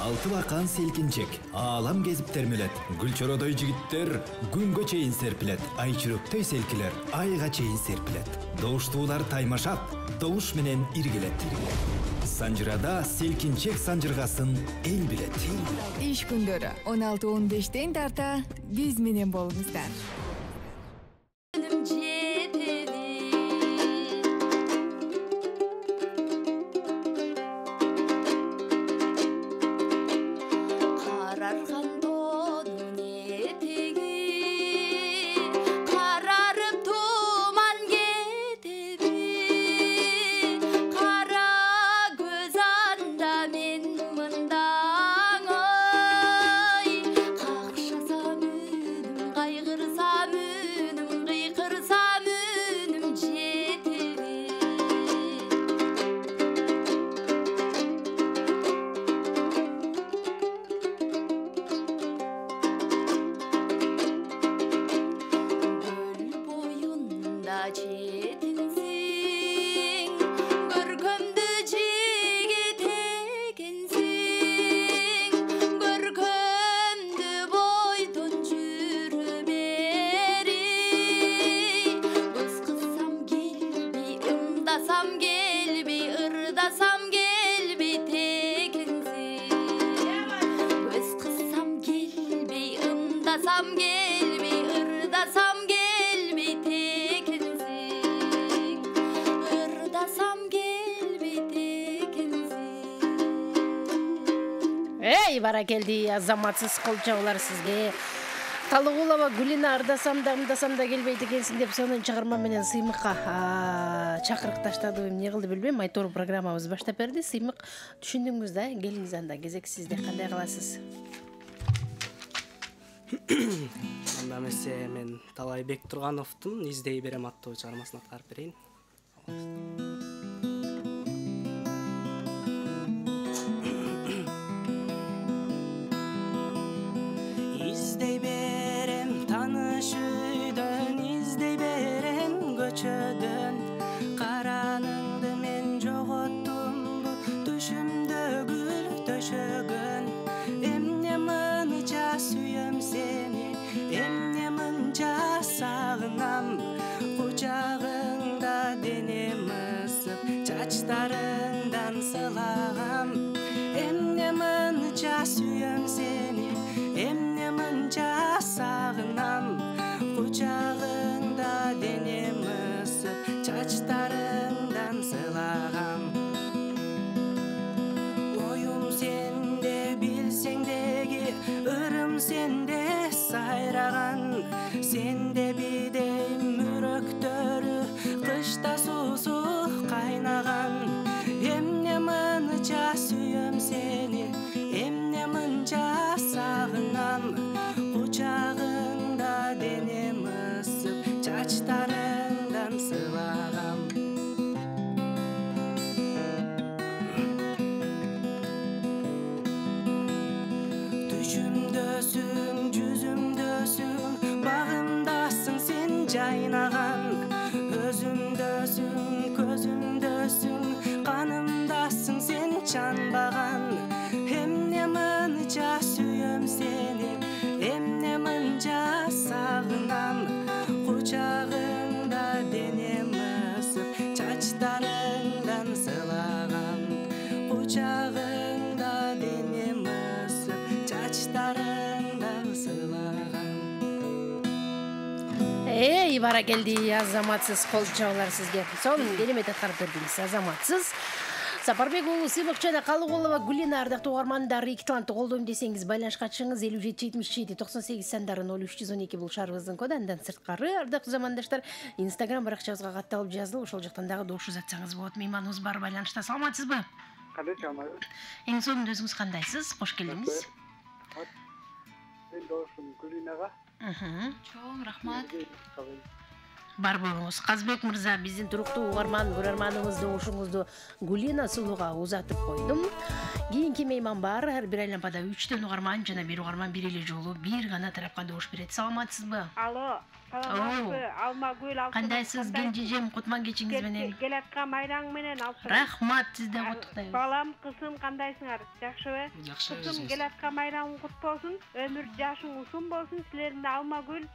Алты бақан селкинчек, алам кезіп термелет. Гүлчородой жигиттер күнгө чейин серпилет. Айчүрөктөй селкилер айга чейин серпилет. Добуштуулар таймашап, добуш менен иргилет. Санжырада селкинчек санжыргасын эл билет. Иш күндөрү 16-15 тарта биз менен болуңуздар. Бара келди азаматсыз колчоолор сизге. Талыгулова Гүлина ардасам да келбейт экенсиң деп сонун чыгарма менен Сыймыкка чакырык таштады. Эмне кылды билбейм. Айтор программабыз баштап берди. Сыймык түшүндүңүз да, келиңиз анда кезек сизде. Кандай кыласыз? Анда эмесе мен Талайбек Тургановдун «Издей берем» аттуу чыгармасын аткарып берейин. İzdey berem tanış uydan, izdey berem göçödön. Karanыңды мен жоготтум bu düşümdөгүл төшөгөн. Эмне мынча сүйөм сени, эмне мынча сагынам. Кучагыңда денем ысып, чачтарыңдан сылагам. Эмне мынча сүйөм сени, эмне мынча сагынам. Кучагыңда денем ысып, чачтарыңдан сылагам. Оюм сенде, билсең деги, ырым сенде сайраган. Сенде бидей мүрөктөрү, кышта суусу кайнаган. Эмне мынча сүйөм сени, эмне мынча сагынам. Кучагыңда денем ысып, чачтарыңдан сылагам. Түшүмдөсүң, жүзүмдөсүң, багымдасың сен жайнаган. Өзүмдөсүң, көзүмдөсүң, канымдасың сен чанбаган. Эмне мынча сүйөм сени, эмне мынча сагынам. Кучагыңда денем ысып, чачтарыңдан сылагам. Кучагыңда денем ысып, чачтарыңдан сылагам. Бара келди азаматсыз колчоолор сизге. Сонун керемет аткарып бердиңиз азаматсыз. Сапарбек уулу Сыймык жана Калыгулова Гүлина ардактуу угармандар, эки талантты колдойм десеңиз байланышка чыгыңыз. 5777-98 сандары 0312 бул шаарыбыздын коду. Андан сырткары ардактуу замандаштар Instagram баракчабызга катталып жазылып, ошол жактан дагы добуш жазсаңыз болот. Мейманыбыз бар байланышта. Саламатсызбы? Кандай саламатсыз? Эң сонун өзүңүз кандайсыз? Кош келдиңиз. Мен досум Гүлинага. Чоң рахмат. Бар болуңуз. Казбек мырза, биздин туруктуу угарман, көрөрманыңызды, ошуңузду Гулина Сулууга узатып койдум. Кийинки мейман бар. Ар бир айлампада 3 угарман жана бир угарман бир эле жолу бир гана тарапка добуш берет. Саламатсызбы? Алло, саламатсызбы? Алмагүл алып. Кандайсыз Кенжежем, кутман кечиңиз менен? Келаткан майраң менен алып. Рахмат, сизде куттуктайбыз. Балам, кызым кандайсыңар? Жакшыбы? Жакшы. Кызым келаткан майраңың кут болсун. Өмүр жашың узун болсун. Силердин Алмагүл,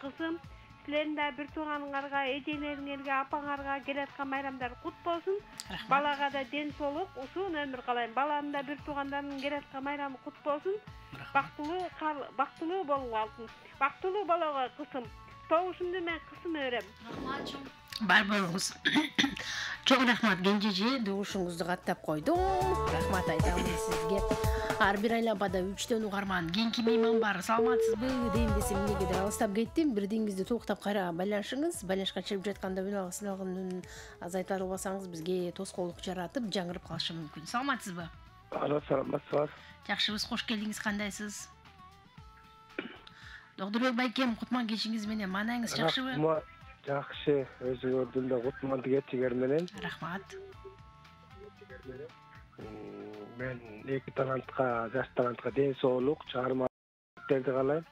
кызым, силердин да бир тууганыңарга, эжеңериңерге, апаңарга келаткан майрамдар кут болсун. Балага да ден соолук, узун өмүр каалайм. Баланын да бир туугандарынын келаткан майрамы кут болсун. Бактылуу болуңалсын. Бактылуу болого кызым. Тобушумду мен кызым өрөм. Бар болуңуз. Чоң рахмат Кенжеже, добушуңузду каттап койдум. Рахмат айтамын сизге. Ар бир айлампада 3 угарман. Кийинки мейман бар. Саламатсызбы дейм десем эмнегедир алыстап кеттим. Бирдиңизди токтоп кайра байланышыңыз. Байланышка чыгып жатканда үн азайтар болсаңыз бизге тоскоолдук жаратып жаңырып калышы мүмкүн. Саламатсызбы? Алло, саламатсызбы? Жакшыбыз, кош келдиңиз, кандайсыз? Доктор Байкем, кутман кечиңиз менен маанаңыз жакшыбы? Жакшы, өзүңөрдүн да кутман кечиңер менен. Рахмат. Мен эки талантка, жаш талантка ден соолук, чыгармаларды каалайм.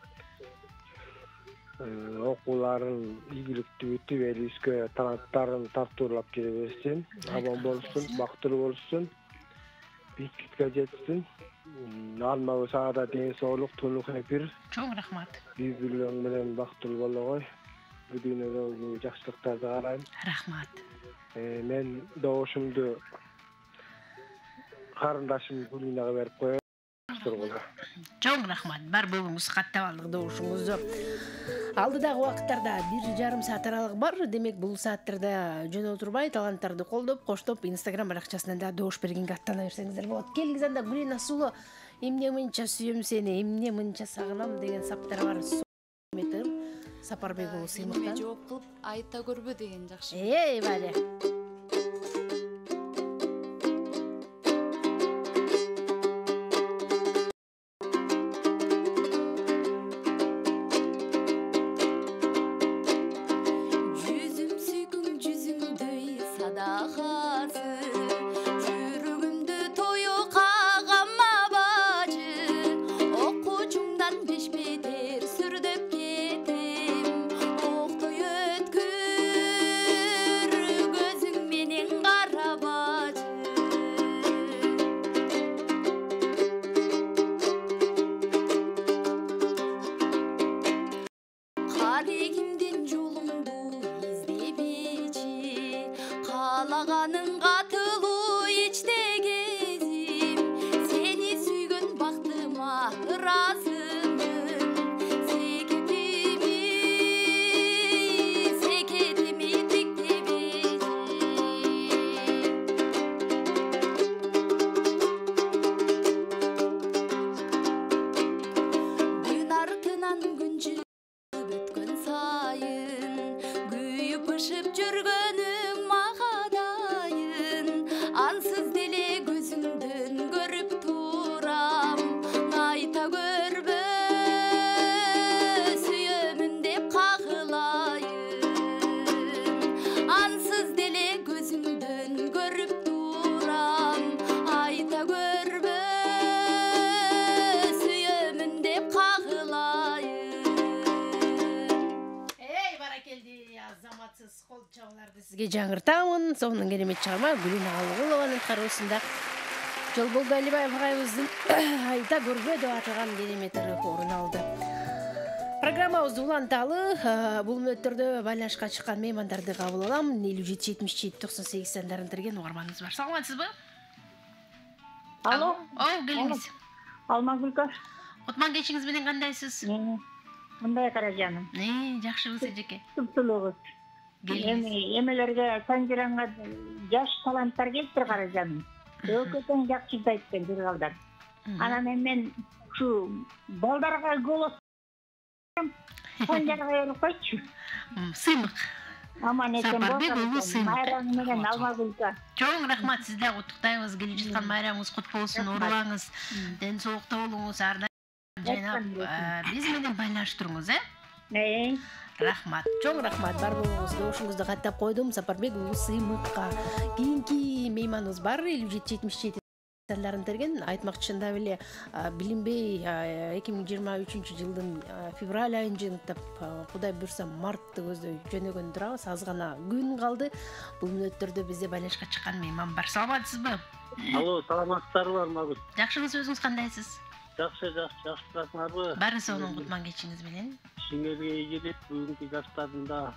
Окууларын ийгиликтүү бүтүп, элибизге таланттарын тартуулап келе берсин. Аман болсун, бактылуу болсун. Бийиктикке жетсин. Алмабыз ада ден соолук, тунук эпир. Чоң рахмат. Үй-бүлөң менен бактылуу болгой. Бүгүнү жакшылыктарды каалайм. Рахмат. Мен добушумду карындашым Гулинага берип коем. Чоң рахмат. Бар болуңуз, каттап алдык добушуңузду. Алдыдагы убакыттарда 1,5 саат аралык бар. Демек, бул сааттарда жөн отурбай таланттарды колдоп, коштоп, Instagram баракчасынан да добуш бергенге аттана берсеңиздер болот. Келгиз анда Гулина Сулуу, эмне мынча сүйөм сени, эмне мынча сагынам деген саптар бар. Сапарбек уулу сыймыктан. Жооп кылып айта көрбө деген жакшы. Бале. Сизге жаңыртамын. Сонун керемет чыгарма Гулина Алгулованын кароосунда Жолболду Алибаев агайыбыздын айта көрбө деп аталган керемет орун алды. Программабызды уланталы. Бул мүнөттөрдө байланышка чыккан меймандарды кабыл алам. 57 77 98 сандарын тирген угарманыбыз бар. Саламатсызбы? Алло. Келиңиз. Алмагүлкө. Кутман кечиңиз менен кандайсыз? Мындай каражаным. Жакшыбыз эжеке. Туптулугуз. Эмелерге Санжиранга жаш таланттар келиптир каражаным. Өкөтөн жакшы айтты бир балдар. Анан мен ушу балдарга голос Санжарга берип койчу. Сыймык. Аман экен Сапарбек уулу сыймык. Майраң менен Алмагүлкө. Чоң рахмат, сизде куттуктайбыз. Келип жаткан майрамыңыз кут болсун, оорубаңыз, ден соолукта болуңуз, ар дайым жайнап биз менен байланыштырыңыз, Рахмат. Чоң рахмат. Бар болуңуз, добушуңузду каттап койдум. Сапарбек уулу Сыймыкка. Кийинки мейманыбыз бар 57-77 сандарын терген. Айтмакчында беле билинбей 2023 жылдын февраль айын жыйынтып, Кудай буйрса мартты көздөй жөнөгөн турабыз. Аз гана күн калды. Бул мүнөттөрдө бизде байланышка чыккан мейман бар. Саламатсызбы? Алло, саламатсыздарбы, Магул? Жакшыбыз, өзүңүз кандайсыз? Жакшы турасыңарбы? Баары сонун кутман кечиңиз менен. Сиңерге ийгилик, бүгүнкү жаштарында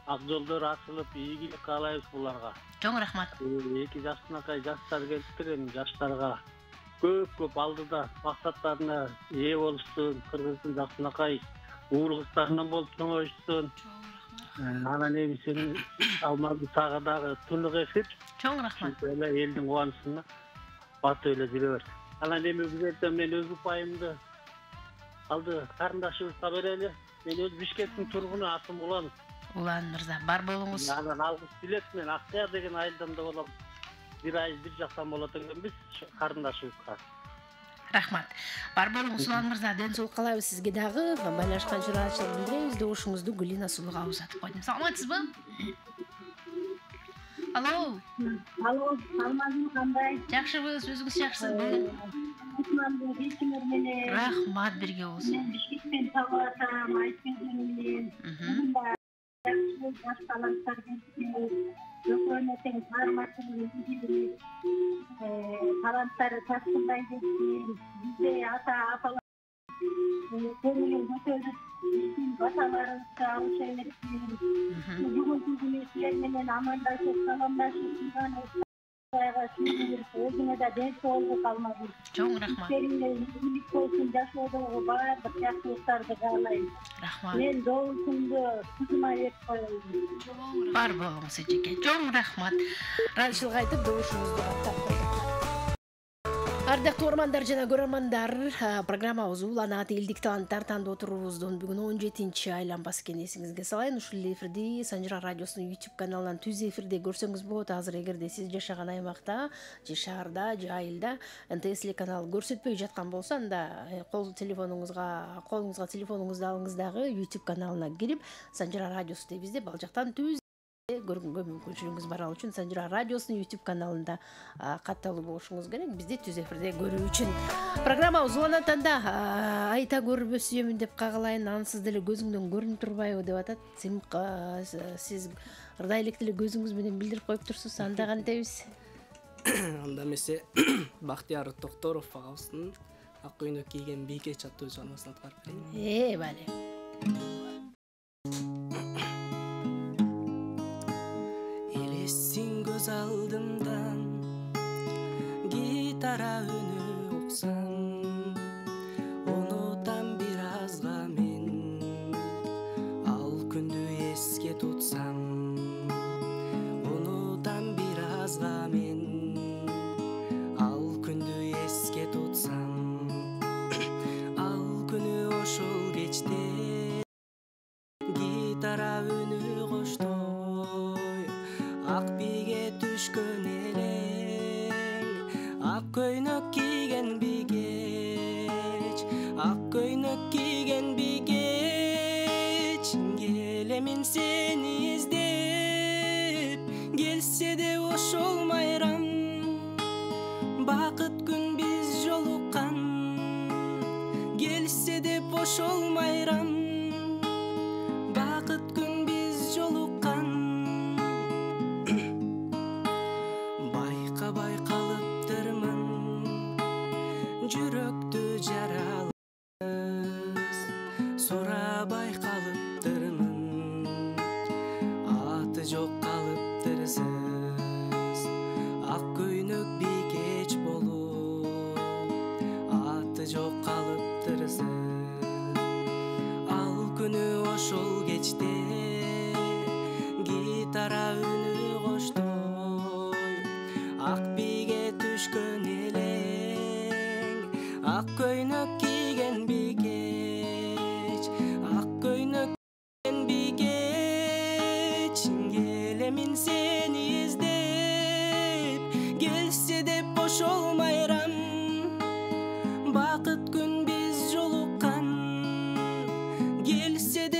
ак жолдор ачылып, ийгилик каалайбыз буларга. Чоң рахмат. Эки жаштанакай жаштар келиптир, эми жаштарга көп алдыда максаттарына ээ болушsun, Кыргыздын жаштанакай уул кыздарынан болуп чоңоюшсун. Анан эми сенин алмазды сага дагы тунук эфир. Чоң рахмат. Элдин кубанычына батып эле жүрө бер. Анан эми бул жерде мен өз упайымды алды карындашыбызга берели. Мен өз Бишкектин тургуну, атым Улан. Улан мырза, бар болуңуз. Анан алгыс тилеп, мен Аксая деген айылдан да болом. Бир ай бир жактан болот экенбиз карындашыбызга. Рахмат. Бар болуңуз Улан мырза, ден соолук каалайбыз сизге дагы. Байланышкан чырачылык билдиребиз. Добушуңузду Гүлина Сулууга узатып койдум. Саламатсызбы? Алло. Алло, саламатсызбы, кандай? Жакшыбыз, өзүңүз жакшысызбы? Кутмандын кечиңер менен. Рахмат, бирге болсун. Мен Бишкектен табатам, айткендер менен. Бүгүн да жаш таланттар келди. Жокойна тең бармачылык изилип, таланттары ташкындай кетти. Бизде ата-апалар көңүлүн көтөрүп, биздин баталарыбызга алыша берсин. Бүгүнкү күнү силер менен амандашып, саламдашып турганыбыз өзүңө да ден соолук алмадым. Чоң рахмат. Силерге ийгилик болсун, жашоодогу баардык жакшылыктарды каалайм. Рахмат. Мен добушумду кызыма берип коеюн. Бар болуңуз эжеке. Чоң рахмат. Ыраазычылык айтып, добушуңузду каттап койдук. Ардактуу угармандар жана көрөрмандар, программабыз Улан аты элдик таланттар тандоо турубуздун бүгүн 17-чи айланбасы экенин эсиңизге салайын. Ушул эфирди Санжыра радиосунун YouTube каналынан түз эфирде көрсөңүз болот. Азыр эгерде сиз жашаган аймакта, же шаарда, же айылда НТС канал көрсөтпөй жаткан болсо, анда колуңузга телефонуңузду алыңыз дагы YouTube каналына кирип, Санжыра радиосу деп издеп, ал жактан түз көргөнгө мүмкүнчүлүгүңүз бар. Ал үчүн Санжыра радиосунун YouTube каналында катталуу болушуңуз керек. Бизди түз эфирде көрүү үчүн. Программа Улан атанда айта көрбөсүмүн деп кагалайын. Ансыз деле көзүңдөн көрүнүп турбайбы деп атат. Сиз ырдай элек деле көзүңүз менен билдирип коюп турсуз. Анда кантебиз? Анда эмесе Бактияр Токторов агабыздын ак көйнөк кийген бийкеч аттуу чыгармасын аткарып берейин. Бале. Элессиң көз алдымдан гитара үнү уксам, унутам бир азга мен ал күндү эске тутсам, унутам бир азга мен ал күндү эске тутсам, ал күнү ошол кечте гитара үнү коштой ак бийге түшкөн элең, ак көйнөк кийген бийгеч, ак көйнөк кийген бийгеч, келемин сени издеп, келсе де ошол майрам, бакыт күн биз жолуккан, келсе деп ошол майрам, бакыт күн биз жолуккан. Байкабай калыптырмын жүрөктү жаралыз, сурабай калыптырмын аты жок калыптырсыз, ак көйнөк бийкеч болуп аты жок калыптырсыз, ал күнү ошол кечте гитара үнү коштой ак бийге түшкөн элең, ак көйнөк кийген бийгеч, ак көйнөк кийген бийгеч, келемин сени издеп, келсе деп ошол майрам, бакыт күн биз жолуккан, келсе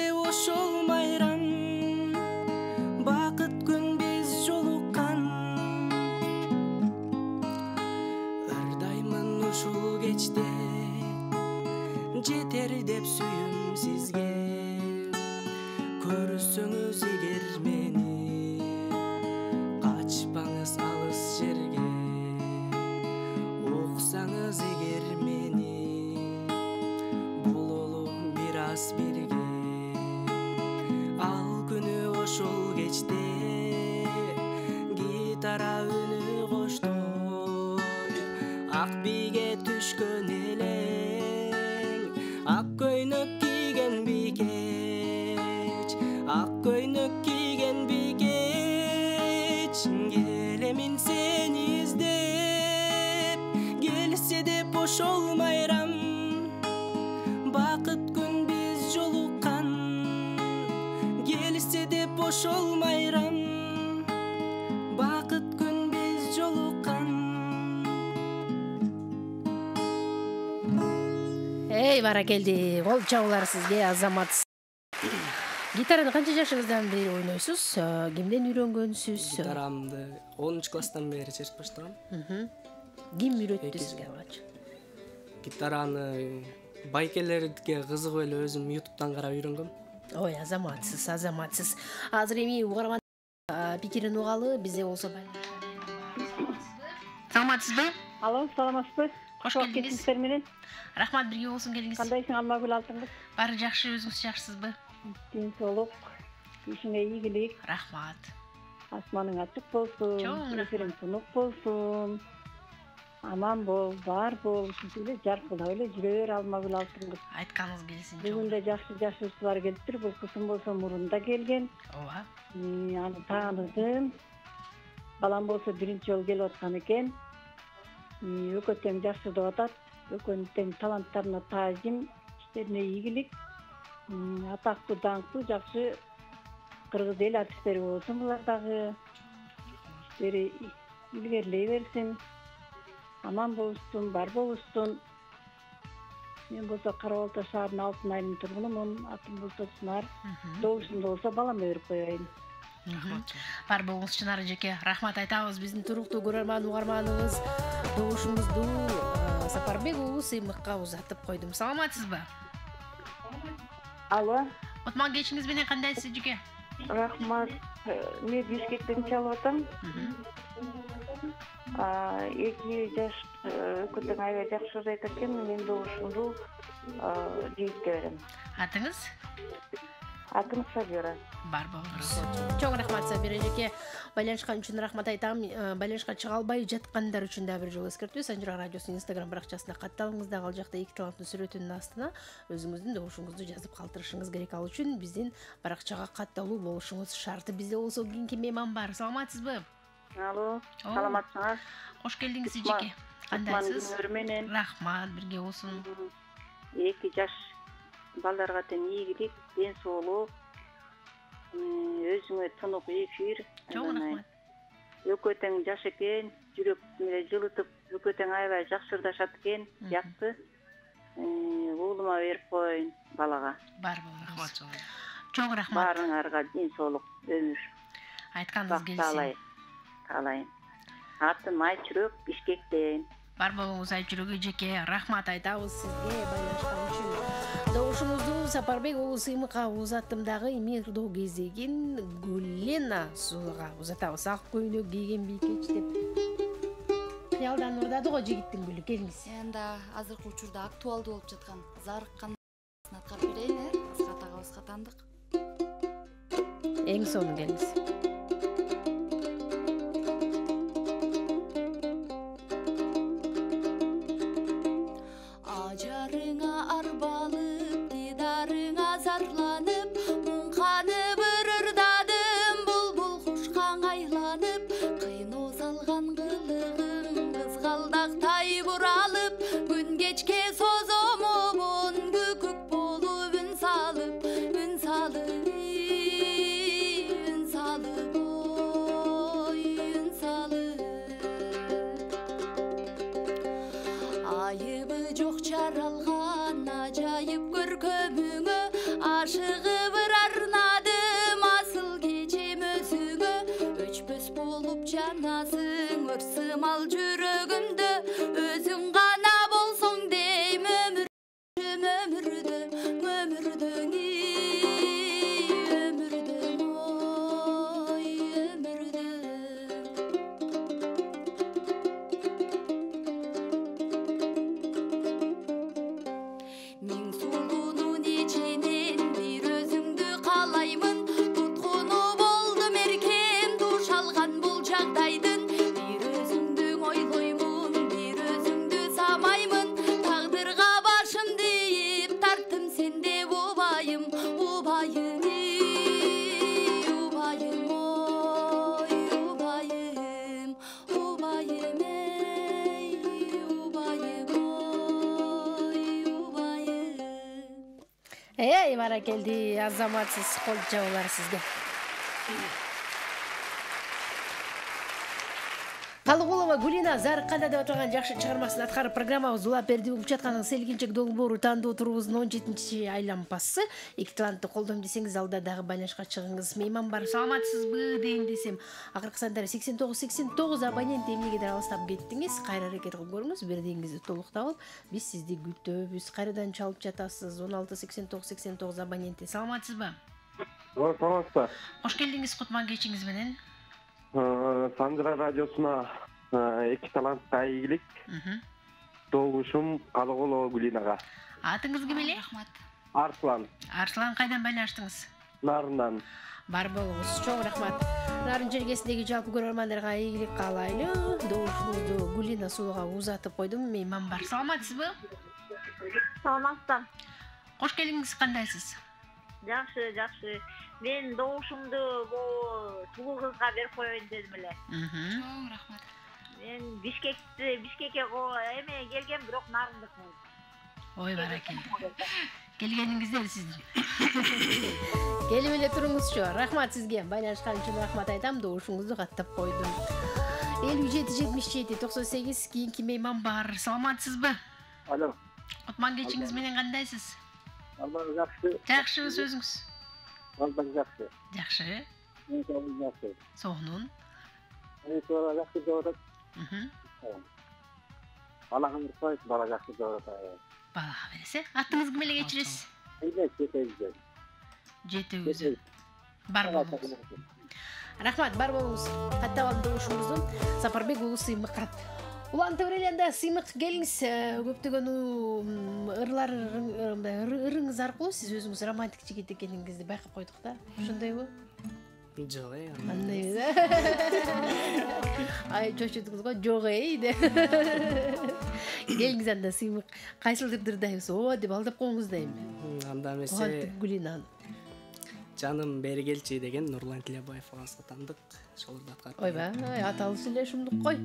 кечте жетер деп сүйүм сизге көрсөңүз эгер мени качпаңыз алыс жерге уксаңыз эгер мени бололу бир аз бирге ал күнү ошол кечте гитара үнү коштой ак бийге түшкөн элең ак көйнөк кийген бийкеч ак көйнөк кийген бийкеч келемин сени издеп келсе деп ошол майрам бакыт күн биз жолуккан келсе деп ошол майрам бакыт күн биз жолуккан. Эй, баракелди, кол чабуулар сизге, Азамат. Гитараны канча жашыңыздан бери ойнойсуз? Кимден үйрөнгөнсүз? Гитарамды 10 класстан бери чечип баштагам. Ким үйрөттү сизге алгач? Гитараны байкелерге кызыгып эле өзүм YouTube'дан карап үйрөнгөм. Ой, азаматсыз. Азыр эми угарман пикирин угалы, бизде болсо саламатсызбы? Алло, саламатсызбы? Кош келдиңиз. Менен. Рахмат, бирге болсун келиңиз. Кандайсың, Алмагүл алтынгыз? Баары жакшы, өзүңүз жакшысызбы? Ден соолук, ишиңе ийгилик. Рахмат. Асманың ачык болсун, эфириң тунук болсун. Аман бол, бар бол, ушинтип жаркылдап эле жүрө бер, Алмагүл алтынгыз. Айтканыңыз келсин. Бүгүн да жакшы ушулар келиптир. Бул кызым болсо мурунда келген. Ооба. Аны тааныдым. Балам болсо биринчи жолу келип аткан экен. Өкө тең жакшы деп атат. Өкөнүн тең таланттарына таазим, иштерине ийгилик. Атактуу, даңктуу, жакшы кыргыз эл артисттери болсун булар дагы. Иштери илгерилей берсин. Аман болуштун, бар болуштун. Мен болсо Кара Балта шаарынын Алтын айылынын тургунумун. Атым болсо Чынар. Добушунда болсо балама берип коеюн. Бар болуңуз Чынар эжеке. Рахмат айтабыз биздин туруктуу көрөрман угарманыбыз. Добушуңузду Сапарбек уулу сыймыкка узатып койдум. Саламатсызбы? Алло. Отман кечиңиз менен кандайсыз эжеке? Рахмат. Мен Бишкектен чалып атам. 2 жаш өкөтөң аябай жакшы ойнойт экен. Мен добушумду жигитке берем. Атыңыз? Атым Сабира. Бар болуңуз. Чоң рахмат Сабира эжеке. Байланышкан үчүн рахмат айтам. Байланышка чыга албай жаткандар үчүн да бир жолу эскертүү. Санжар радиосунун Instagram баракчасына катталыңыз да, ал жакта 2 таланттын сүрөтүнүн астына өзүңүздүн добушуңузду жазып калтырышыңыз керек. Ал үчүн биздин баракчага катталуу болушуңуз шарт. Бизде болсо кийинки мейман бар. Саламатсызбы? Алло, саламатсыңар? Кош келдиңиз эжеке. Кандайсыз? Менен. Рахмат, бирге болсун. 2 жаш балдарга тең ийгилик, ден соолук, өзүңө тунук эфир. Чоң рахмат. Өкө тең жаш экен, жүрөк менен жылытып, өкө тең аябай жакшырдашат экен, жакты. Уулума берип коеюн балага. Бар болуңуз. Чоң рахмат. Баарыңарга ден соолук өмүр. Айтканыңыз келсин. Алайын. Атым Айчүрөк, Бишкектен. Бар болуңуз Айчүрөк эжеке. Рахмат айтабыз сизге байланышкан үчүн. Добушуңузду Сапарбек уулу сыймыкка узаттым дагы эмирдоо кезегин Гүлена сууга узатабыз. Ак көйнөк кийген бийкеч деп. Кыялдан урдады го жигиттин гүлү, келиңиз. Анда азыркы учурда актуалдуу болуп жаткан зарыккан аткарып берейин, Асхат агабызга таандык. Эң сонун келиңиз. Ажарыңа арбалып, дидарыңа зарланып, муңканып ырырдадым, булбул кушкан айланып, кыйноо салган кылыгың кызгалдактай буралып, күн кечке созомобон күкүк болуп үн салып, ой, үн салып. Айыбы жок жаралган ажайып көркөмүңө, ашыгып арнадым асыл кечем өзүңө. Өчпөс болуп жанасың өрсымал жүрөгүмдө, өзүң гана болсоң Баракелди, азаматсыз кол жабуулар сизге. Калыгулова Гулина Зарыкканда деп аталган жакшы чыгармасын аткарып программабыз улап берди. Угуп жатканыңыз Селгинчек долбоору тандоо турубуздун 17-чи айланпасы. Эки талантты колдойм десеңиз алда дагы байланышка чыгыңыз. Мейман бар. Саламатсызбы дейин десем, акыркы сандары 89 абонент эмнегедир алыстап кеттиңиз. Кайра аракет кылып көрүңүз. Бирдеңизди толуктап алып, биз сизди күтөбүз. Кайрадан чалып жатасыз. 16 89 абоненти. Саламатсызбы? Саламатсызбы. Кош келдиңиз Кутман кечиңиз менен. Сандра радиосуна эки талантка ийгилик. Добушум Калыгулова Гулинага. Атыңыз ким эле? Рахмат. Арслан. Арслан кайдан байланыштыңыз? Нарындан. Бар болуңуз. Чоң рахмат. Нарын жергесиндеги жалпы көрөрмандарга ийгилик каалайлы. Добушуңузду Гулина сулууга узатып койдум. Мейман бар. Саламатсызбы? Саламатсыздар. Кош келиңиз, кандайсыз? Жакшы. Мен добушумду бул сулуу кызга берип коеюн дедим эле. Чоң рахмат. Мен Бишкекке эме келгем, бирок Нарындыкмын. Ой, баракелди. Келгениңизде сиз. Келип эле туруңузчу. Рахмат сизге. Байланышкан үчүн рахмат айтам. Добушуңузду каттап койдум. 57 98 кийинки мейман бар. Саламатсызбы? Алло. Кутман кечиңиз менен кандайсыз? Албан жакшы. Жакшыбыз өзүңүз? Албан жакшы. Жакшы. Жакшы. Соонун. Бала жакшы жооп атат. Бала кандырбайт, бала жакшы жооп атат. Балага берсе, атыңыз ким эле кечиресиз? Жетебиз. Бар болуңуз. Рахмат, бар болуңуз. Каттап алып добушуңузду. Сапарбек уулу Сыймык. Улантып эле Сыймык келиңиз. Көптөгөн ырыңыз аркылуу сиз өзүңүз романтик жигит экениңизди байкап койдук да. Ошондойбу? Жок, андай. Ай, чочудуңуз го жок деп. Келиңиз анда Сыймык. Кайсыл дырдайбыз? О, деп алдап коюңуз дейм. Анда эмесе Гулинаны. Жаным бери келчи деген Нурлан Тилебаев агасы тандык. Шолурду аткарып. Ойбай, аталышы эле ушундук кой.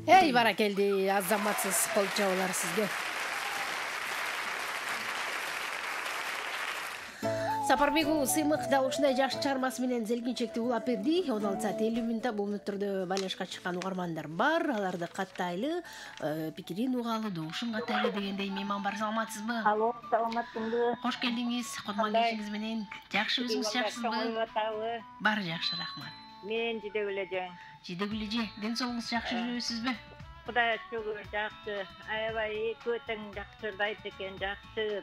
Эй, баракелди, азаматсыз кол чабуулар сизге. Сапарбек уулу сыймык дал ушундай жакшы чыгармасы менен зелгинчекти улап берди. 16:50 бул мүнөттөрдө байланышка чыккан угармандар бар. Аларды каттайлы, пикирин угалы, добушун каттайлы дегендей мейман бар. Саламатсызбы? Алло, саламатсызбы? Кош келдиңиз. Кутман кечиңиз менен. Жакшы өзүңүз жакшысызбы? Бар жакшы, рахмат. Мен жидегүлеже. Жидегүлеже, ден соолугуңуз жакшы жүрөсүзбү? Кудайга шүгүр жакшы. Аябай көтөң жакшырдайт экен, жакшы.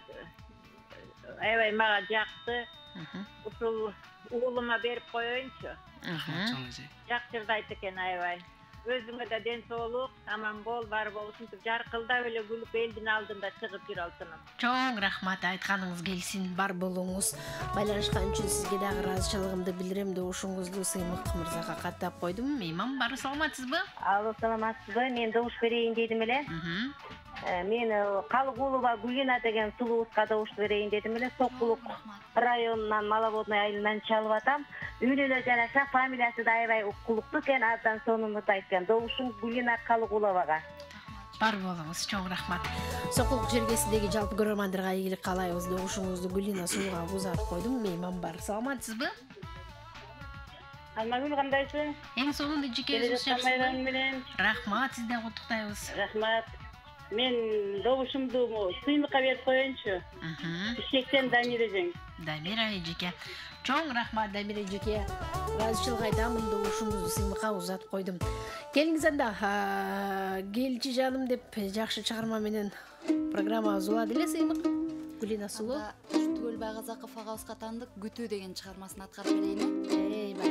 Аябай мага жакты. Ушул уулума берип коеюнчу. Жакшырдайт экен аябай. Өзүңө да ден соолук, аман бол, бар болушун, жаркылдап эле күлүп элдин алдында чыгып жүрө алсынам. Чоң рахмат, айтканыңыз келсин, бар болуңуз. Байланышкан үчүн сизге дагы ыраазычылыгымды билдирем. Добушуңузду Сыймык мырзага каттап койдум. Мейман бар, саламатсызбы? Алло, саламатсызбы? Мен добуш берейин дедим эле. Мен Калыгулова Гулина деген сулуубузга добуш берейин дедим эле. Сокулук районунан Маловодной айылынан чалып атам. Үйнөлө жараша, фамилиясы да аябай укулуктуу экен, аздан сонун айткен. Добушум Гулина Калыгуловага. Бар болуңуз, чоң рахмат. Сокулук жергесиндеги жалпы көрөрмандарга ийгилик каалайбыз. Добушуңузду Гулина сууга узатып койдум. Мейман бар, саламатсызбы? Алмагүл кандайсың? Эң сонунда жекеңиз жакшысызбы? Рахмат, сизди куттуктайбыз. Рахмат. Мен добушумду Сыймыкка берип коеюнчу. Бишкектен Дамира эжең. Дамира эжеке. Чоң рахмат Дамира эжеке. Ыраазычылык айтамын, добушуңузду Сыймыкка узатып койдум. Келиңиз анда, келчи жаным деп жакшы чыгарма менен программабыз улады эле Сыймык. Гулина сулуу. Түгөл Байгазаков агабызга таандык Күтүү деген чыгармасын аткарып берейин. Эй, бай.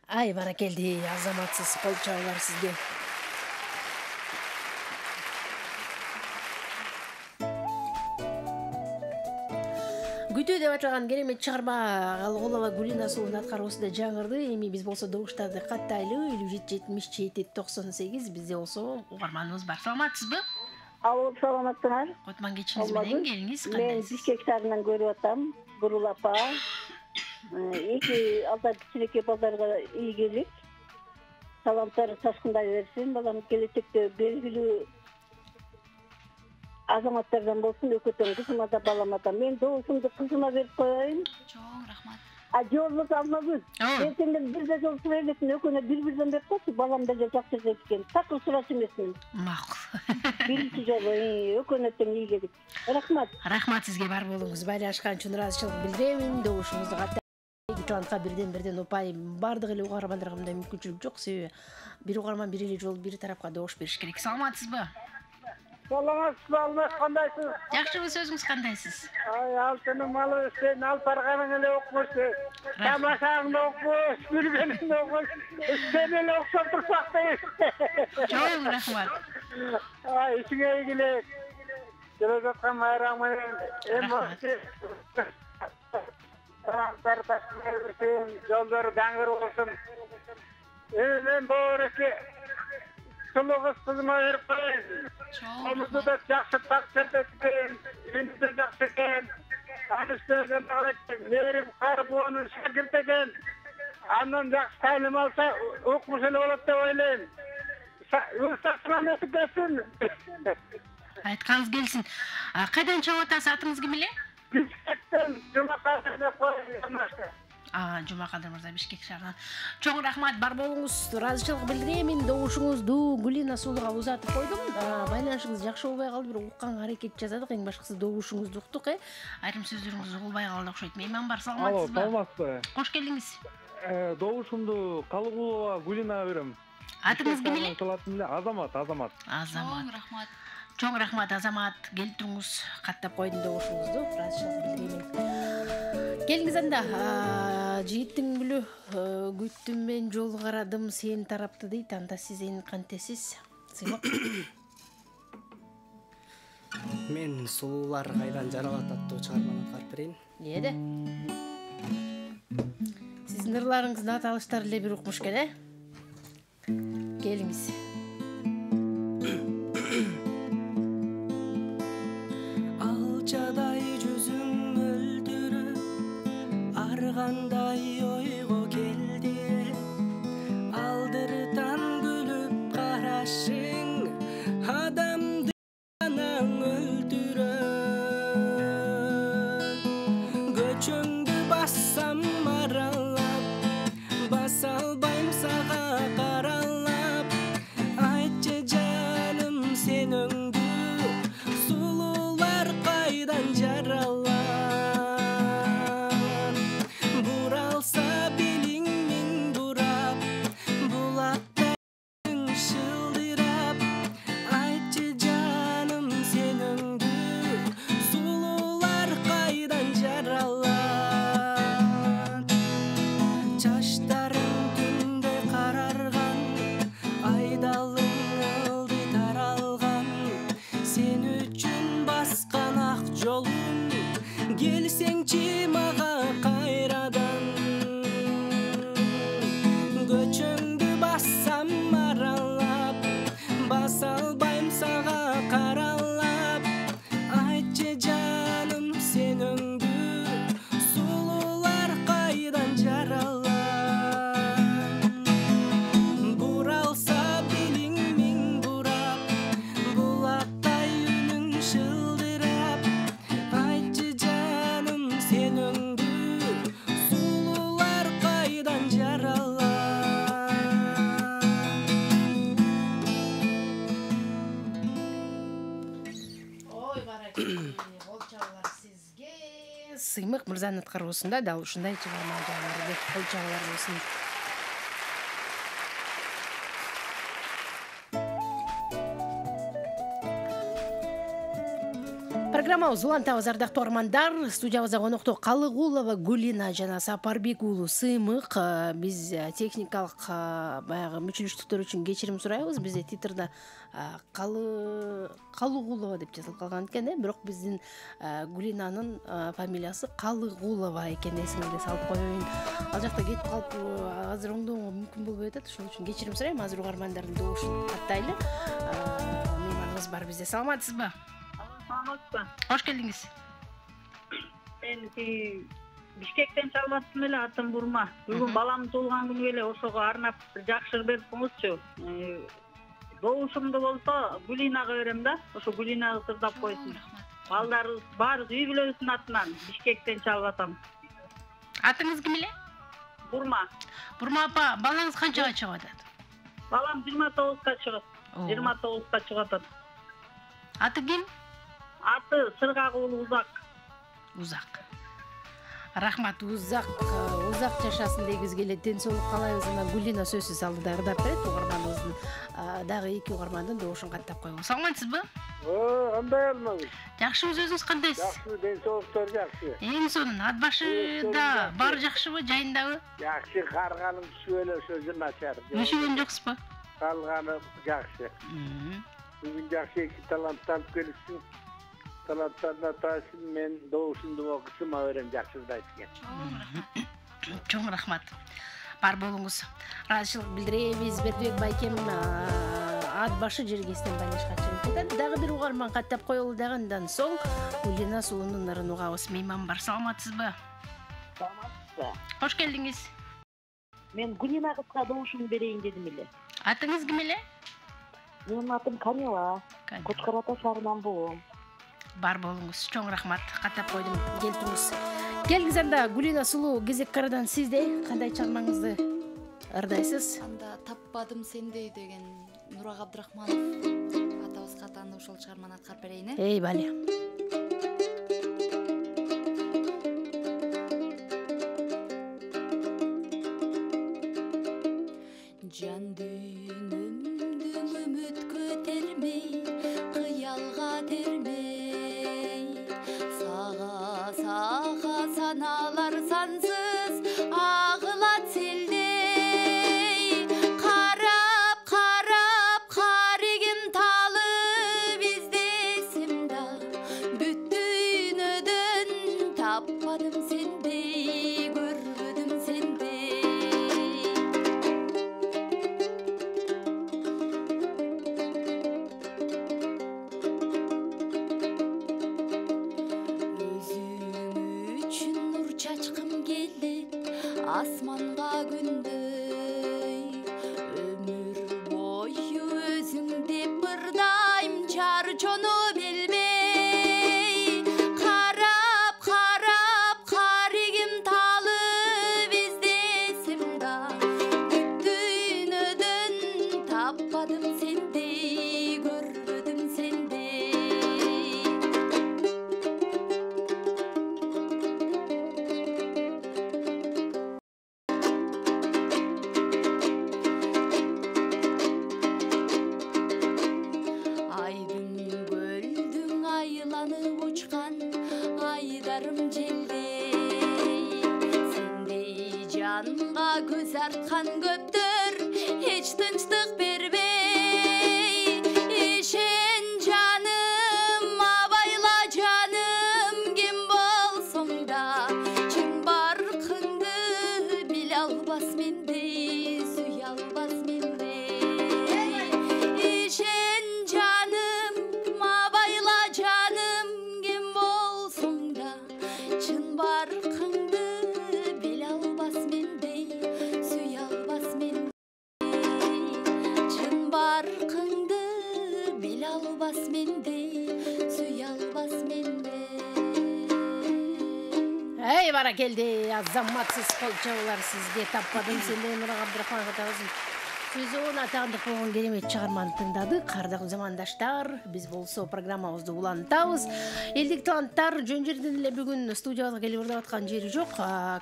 Ай, баракелди, азаматсыз кол чабуулар сизге. Күтүү деп аталган керемет чыгарма Калыгулова Гулина суулун аткаруусунда жаңырды. Эми биз болсо добуштарды каттайлы 57-77-98 бизде болсо угарманыбыз бар. Саламатсызбы? Алло, саламатсыңар? Кутман кечиңиз менен келиңиз. Мен Бишкек шаарынан көрүп атам. Бурул апа. Эки алда кичинекей балдарга ийгилик. Саламдар ташкындай берсин. Балам келечекте белгилүү азаматтардан болсун, өкөтөн кызыма да балама да. Мен добушумду кызыма берип коеюн. Чоң рахмат. Жолубуз Алмагүл. Ертеңден бирде жол сүрөйлөсүн, өкөнө бир-бирден берип койчу, балам да жакшы дейт экен. Такыр сураш эмесмин. Макул. Биринчи жолу өкөнөттөн ийгилик. Рахмат. Рахмат сизге, бар болуңуз. Байланышкан үчүн ыраазычылык билдирем. Добушуңузду каттап талантка бирден упай бардык эле угармандарга мындай мүмкүнчүлүк жок. Себеби бир угарман бир эле жол бир тарапка добуш бериш керек. Саламатсызбы? Саламатсызбы, Алмаз, кандайсыз? Жакшыбыз, өзүңүз кандайсыз? Алтыным малы сен алпарганың эле окумуш. Тамашаңды окумуш, күлгөнүңдү окумуш. Сен эле окшоп турсак дейт. Чоң рахмат. Ишиңе ийгилик. Келе жаткан майрам менен жолдору даңгыр болсун. Мен боореке сулуу кыз кызыма берип коеюн. Комузду да жакшы таксир эткен, үйүндү да жакшы экен. Аныстырган мээрим Карбуонун шакирт экен. Андан жакшы тайылым алса, окумуш эле болот деп ойлойм. Салам эткен. Айтканыңыз келсин. Кайдан чыгып атасыз, атыңыз ким эле? Бишкектен Жумакадыр деп коеюн. Жумакадыр мырза, Бишкек шаарынан. Чоң рахмат, бар болуңуз. Ыраазычылык билдирем. Добушуңузду Гулина суулуга узатып койдум. Байланышыңыз жакшы болбой калды, бирок укканга аракет жасадык. Эң башкысы добушуңузду уктук, Айрым сөздөрүңүз угулбай калды окшойт. Мейман бар, саламатсызбы? Саламатсызбы. Кош келдиңиз. Добушумду Калыгулова Гулинага берем. Атыңыз ким эле? Азамат. Чоң рахмат. Чоң рахмат, Азамат. Келип туруңуз, каттап койдум добушуңузду. Ыраазычылык билдирем. Келиңиз анда, жигиттин гүлү, күттүм мен жол карадым сен тарапты дейт. Анда сиз эми кантесиз? Сыйлык. Мен сулуулар кайдан жаралат аттуу чыгарманы аткарып берейин. Эде. Сиздин ырларыңыздын аталыштары эле бир укмуш экен, Келиңиз. Алчадай жүзүң мөлдүрөп, аргандай ойго келди. Алдыртан күлүп карашың, адамды анаң өлтүрөт. Көчөңдү бассам аралап, баса албайм сага каралап. Айтчы жаным сен өңдү, сулуулар кайдан жаралган. Буралса билиң миң бурап, булактарың шылдырап. Айтчы жаным сен өңдү, сулуулар кайдан жаралган. Чачтарың түндө карарган, айдалың ылды таралган. Сен үчүн баскан ак жолум, келсеңчи мага кайрадан. Көчөңдү бассам аралап, баса албайм сага каралап. Айтчы жаным сен өңдү, сулуулар кайдан жаралган. Буралса билиң миң бурап, булактай үнүң шылдырап. Айтчы жаным сен өңдү, сулуулар кайдан жаралган. Ой, баракелде, кол сизге. Сыймык мырзанын аткаруусунда дал ушундай чыгарма жайларды кол чабуулар болсун. Программабыз улантабыз, ардактуу угармандар. Студиябызда конокто Калыгулова Гулина жана Сапарбек уулу Сыймык. Биз техникалык баягы мүчүлүштүктөр үчүн кечирим сурайбыз. Бизде титрда Калыгулова деп жазылып калган экен, бирок биздин Гулинанын фамилиясы Калыгулова экен, эсиңизге салып коеюн. Ал жакта кетип калып азыр оңдоого мүмкүн болбой атат. Ошон үчүн кечирим сурайм. Азыр угармандардын добушун каттайлы. Мейманыбыз бар бизде. Саламатсызбы? Саламатсызбы? Кош келдиңиз. Мен Бишкектен чалбаттым эле, атым Бурма. Бүгүн балам туулган күнү эле ошого арнап жакшы берип коңузчу. Добушумду болсо Гулинага берем да, ошо Гулинага сырдап койсун. Балдарыбыз баары үй бүлөбүздүн атынан Бишкектен чалбатам. Атыңыз ким эле? Бурма. Бурма апа, балаңыз канчага чыгып атат? Балам 29га чыгат. 29га чыгып атат. Аты ким? Аты Сыргак уулу Узак. Узак. Рахмат, Узак жашасын дегибизге эле ден соолук каалайбыз. Гулина сөзсүз алдыда ырдап берет. Угарманыбыздын дагы эки угармандын добушун каттап койгон. Саламатсызбы? Кандай алмабыз? Жакшыбыз, өзүңүз кандайсыз? Жакшы, ден соолуктор жакшы. Эң сонун ат башыда бар жакшыбы, жайындабы? Жакшы, карганым түшүп эле ошо начар. Өшүгөн жоксузбу? Калганы жакшы. Бүгүн жакшы эки талант алып келипсиң. Таланттарына таасир мен добушумду кысыма берем жакшыдай экен. Чоң рахмат. Бар болуңуз. Ыраазычылык билдиребиз. Бердибек байкем ат башы жергесинен байлашка чыгып кетет. Дагы бир угарман каттап коелу дагындан соң Гүлина Сулунун ырын угабыз. Мейман бар. Саламатсызбы? Саламатсызбы. Кош келдиңиз. Мен Гүлина кызга добушумду берейин дедим эле. Атыңыз ким эле? Менин атым Камила. Кочкор Ата шаарынан болом. Бар болуңуз. Чоң рахмат. Каттап койдум. Келтиңиз. Келгиз анда Гүлина Сулуу кезек карадан сизде кандай чалмаңызды ырдайсыз? Анда таппадым сендей деген Нурак Абдрахманов атабызга таануу ушул чыгарманы аткарып берейин. Эй, бали. Жан дүйнөмдүн үмүткө термей, кыялга термей, сага саналар сансыз агылат селдей, карап каригим талып издесем да, бүт дүйнөдөн таппадым сендей, көрбөдүм сендей. Асманга күндөй, өмүр бою өзүңдү бырдайм, жар жону билбей, карап каригим талып издесем да, бүт дүйнөдөн таппадым сендей, көрбөдүм сендей. Aydarım jelдей, сендей жанга көз арткан көптөр эч тынчтык бербей, ишен жаным, абайла жаным, ким болсоң да чын баркыңды биле албас мендей, сүйө албас мендей. Ишен жаным, абайла жаным, ким болсоң да чын баркыңды биле албас мендей, сүйө албас мендей. Чын баркыңды биле албас мендей, сүйө албас мендей. Эй, баракелди, азаматсыз кол чабуулар сизге таппадым сендей. Нурак Абдрахманов атабыздын сөзүн атаандык болгон керемет чыгарманы тыңдадык. Ардактуу замандаштар, биз болсо программабызды улантабыз. Элдик таланттар жөн жерден эле бүгүн студиябызга келип ырдап аткан жери жок.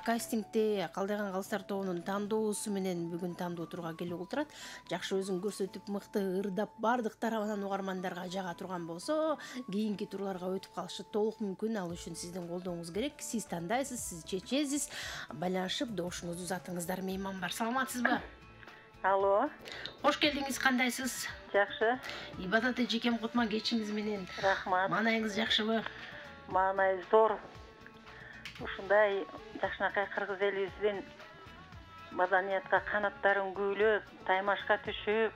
Кастингде Калдайган калыстар тобунун тандоосу менен бүгүн тандоо турга келип отурат. Жакшы өзүн көрсөтүп, мыкты ырдап, бардык тарабынан угармандарга жага турган болсо, кийинки турларга өтүп калышы толук мүмкүн. Ал үчүн сиздин колдооңуз керек. Сиз тандайсыз, сиз чечесиз, байланышып добушуңузду узатыңыздар. Мейман бар. Саламатсызбы? Алло. Кош келдиңиз, кандайсыз? Жакшы. Ибадат эжекем Кутман кечиңиз менен. Рахмат. Маанайыңыз жакшыбы? Маанай зор. Ушундай жакшынакай кыргыз элибиздин маданиятка канаттарын күүлөп, таймашка түшүп,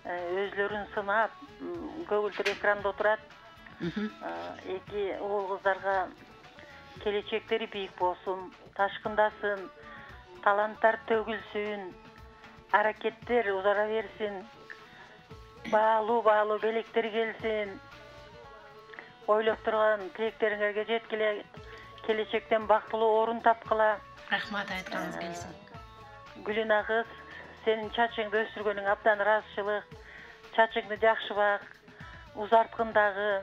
өзлөрүн сынап, көгүлдүр экранда отурат. Эки уул кыздарга келечектери бийик болсун, ташкындасын, таланттар төгүлсүн, аракеттер узара берсин, баалуу белектер келсин, ойлоп турган тилектериңерге жеткиле, келечектен бактылуу орун тапкыла. Рахмат, айтканыңыз келсин. Гүлина кыз, сенин чачыңды өстүргөнүң абдан ыраазычылык. Чачыңды жакшы бак, узарткындагы,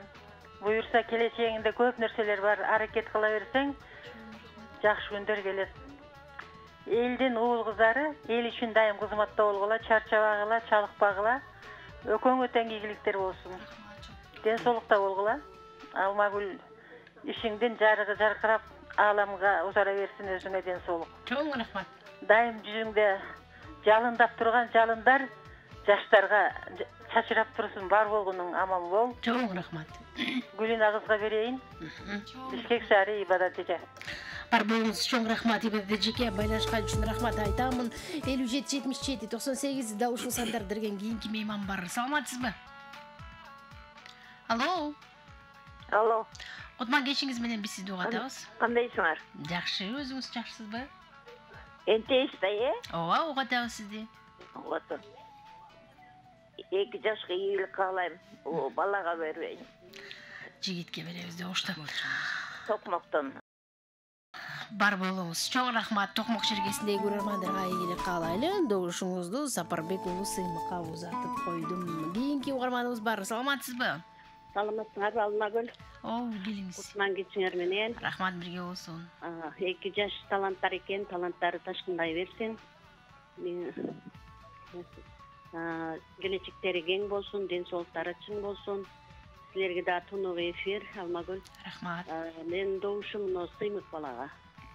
буюрса келечегиңде көп нерселер бар, аракет кыла берсең, жакшы күндөр келет. Элдин уул кыздары эл үчүн дайым кызматта болгула, чарчабагыла, чалыкпагыла. Өкөңө тең ийгиликтер болсун. Ден соолукта болгула. Алмагүл ишиңдин жарыгы жаркырап ааламга узара берсин, өзүңө ден соолук. Чоң рахмат. Дайым жүзүңдө жалындап турган жалындар жаштарга чачырап турсун, бар болгунуң аман бол. Чоң рахмат. Гүлина кызга берейин. Бишкек шаары Ибадат эже. Бар болуңуз, чоң рахмат. Ибадат эжеге байланышкан үчүн рахмат айтамын. 57 77 98 да ушул сандар берген кийинки мейман бар. Саламатсызбы? Алло. Алло. Кутман кечиңиз менен биз сизди угатабыз. Кандайсыңар? Жакшы, өзүңүз жакшысызбы? Энтейсиз да, Ооба, угатабыз сизди. Угатам. 2 жашка ийгилик каалайм. Балага бербейин. Жигитке беребиз деп оштоп. Токмоктон. Бар болуңуз. Чоң рахмат. Токмок шергесиндеги көрөрмандарга ийгилик каалайлы. Добушуңузду Сапарбек уулу Сыймыкка узатып койдум. Кийинки угарманыбыз бар. Саламатсызбы? Саламатсыңар, Алмагүл. Келиңиз. Кутман кечиңер менен. Рахмат, бирге болсун. 2 жаш таланттар экен, таланттары ташкындай берсин. Келечектери кең болсун, ден соолуктары чың болсун. Силерге да тунук эфир, Алмагүл. Рахмат. Мен добушум Сыймык балага.